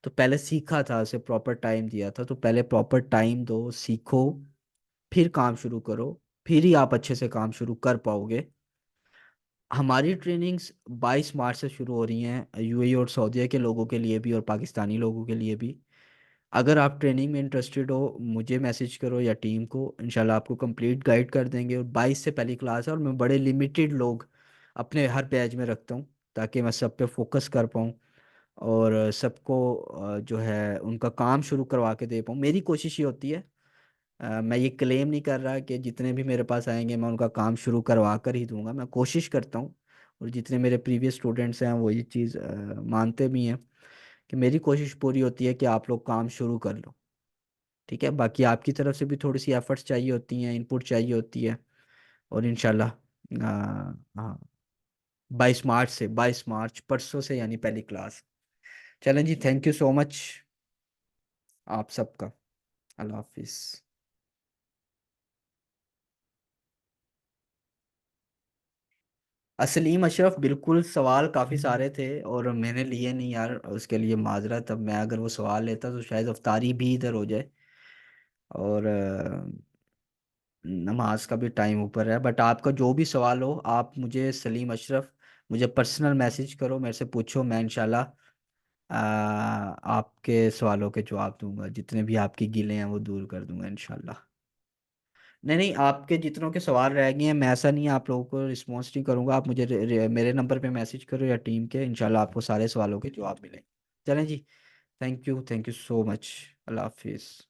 तो पहले सीखा था, उसे प्रॉपर टाइम दिया था, तो पहले प्रॉपर टाइम दो, सीखो, फिर काम शुरू करो, फिर ही आप अच्छे से काम शुरू कर पाओगे। हमारी ट्रेनिंग्स 22 मार्च से शुरू हो रही हैं, यूएई और सऊदीया के लोगों के लिए भी और पाकिस्तानी लोगों के लिए भी। अगर आप ट्रेनिंग में इंटरेस्टेड हो, मुझे मैसेज करो या टीम को, इंशाल्लाह आपको कंप्लीट गाइड कर देंगे। और 22 से पहली क्लास है, और मैं बड़े लिमिटेड लोग अपने हर बैच में रखता हूँ, ताकि मैं सब पे फोकस कर पाऊँ, और सबको जो है उनका काम शुरू करवा के दे पाऊँ। मेरी कोशिश ये होती है, मैं ये क्लेम नहीं कर रहा कि जितने भी मेरे पास आएंगे मैं उनका काम शुरू करवा कर ही दूंगा, मैं कोशिश करता हूँ। और जितने मेरे प्रीवियस स्टूडेंट्स हैं वो ये चीज़ मानते भी हैं, कि मेरी कोशिश पूरी होती है कि आप लोग काम शुरू कर लो। ठीक है, बाकी आपकी तरफ से भी थोड़ी सी एफर्ट्स चाहिए होती हैं, इनपुट चाहिए होती है। और इंशाल्लाह हाँ, 22 मार्च से, 22 मार्च परसों से, यानी पहली क्लास। चलें जी, थैंक यू सो मच आप सबका। अल्लाह हाफिज़। असलीम अशरफ, बिल्कुल सवाल काफ़ी सारे थे और मैंने लिए नहीं यार, उसके लिए माजरत। अब मैं अगर वो सवाल लेता तो शायद अफ्तारी भी इधर हो जाए, और नमाज का भी टाइम ऊपर है। बट आपका जो भी सवाल हो, आप मुझे सलीम अशरफ, मुझे पर्सनल मैसेज करो, मेरे से पूछो, मैं इंशाल्लाह आपके सवालों के जवाब दूंगा, जितने भी आपकी गिले हैं वो दूर कर दूंगा इंशाल्लाह। नहीं नहीं, आपके जितनों के सवाल रह गए हैं, मैं ऐसा नहीं है आप लोगों को रिस्पॉन्स नहीं करूंगा, आप मुझे मेरे नंबर पे मैसेज करो या टीम के, इंशाल्लाह आपको सारे सवालों के जवाब मिलेंगे। चलें जी, थैंक यू सो मच। अल्लाह हाफिज़।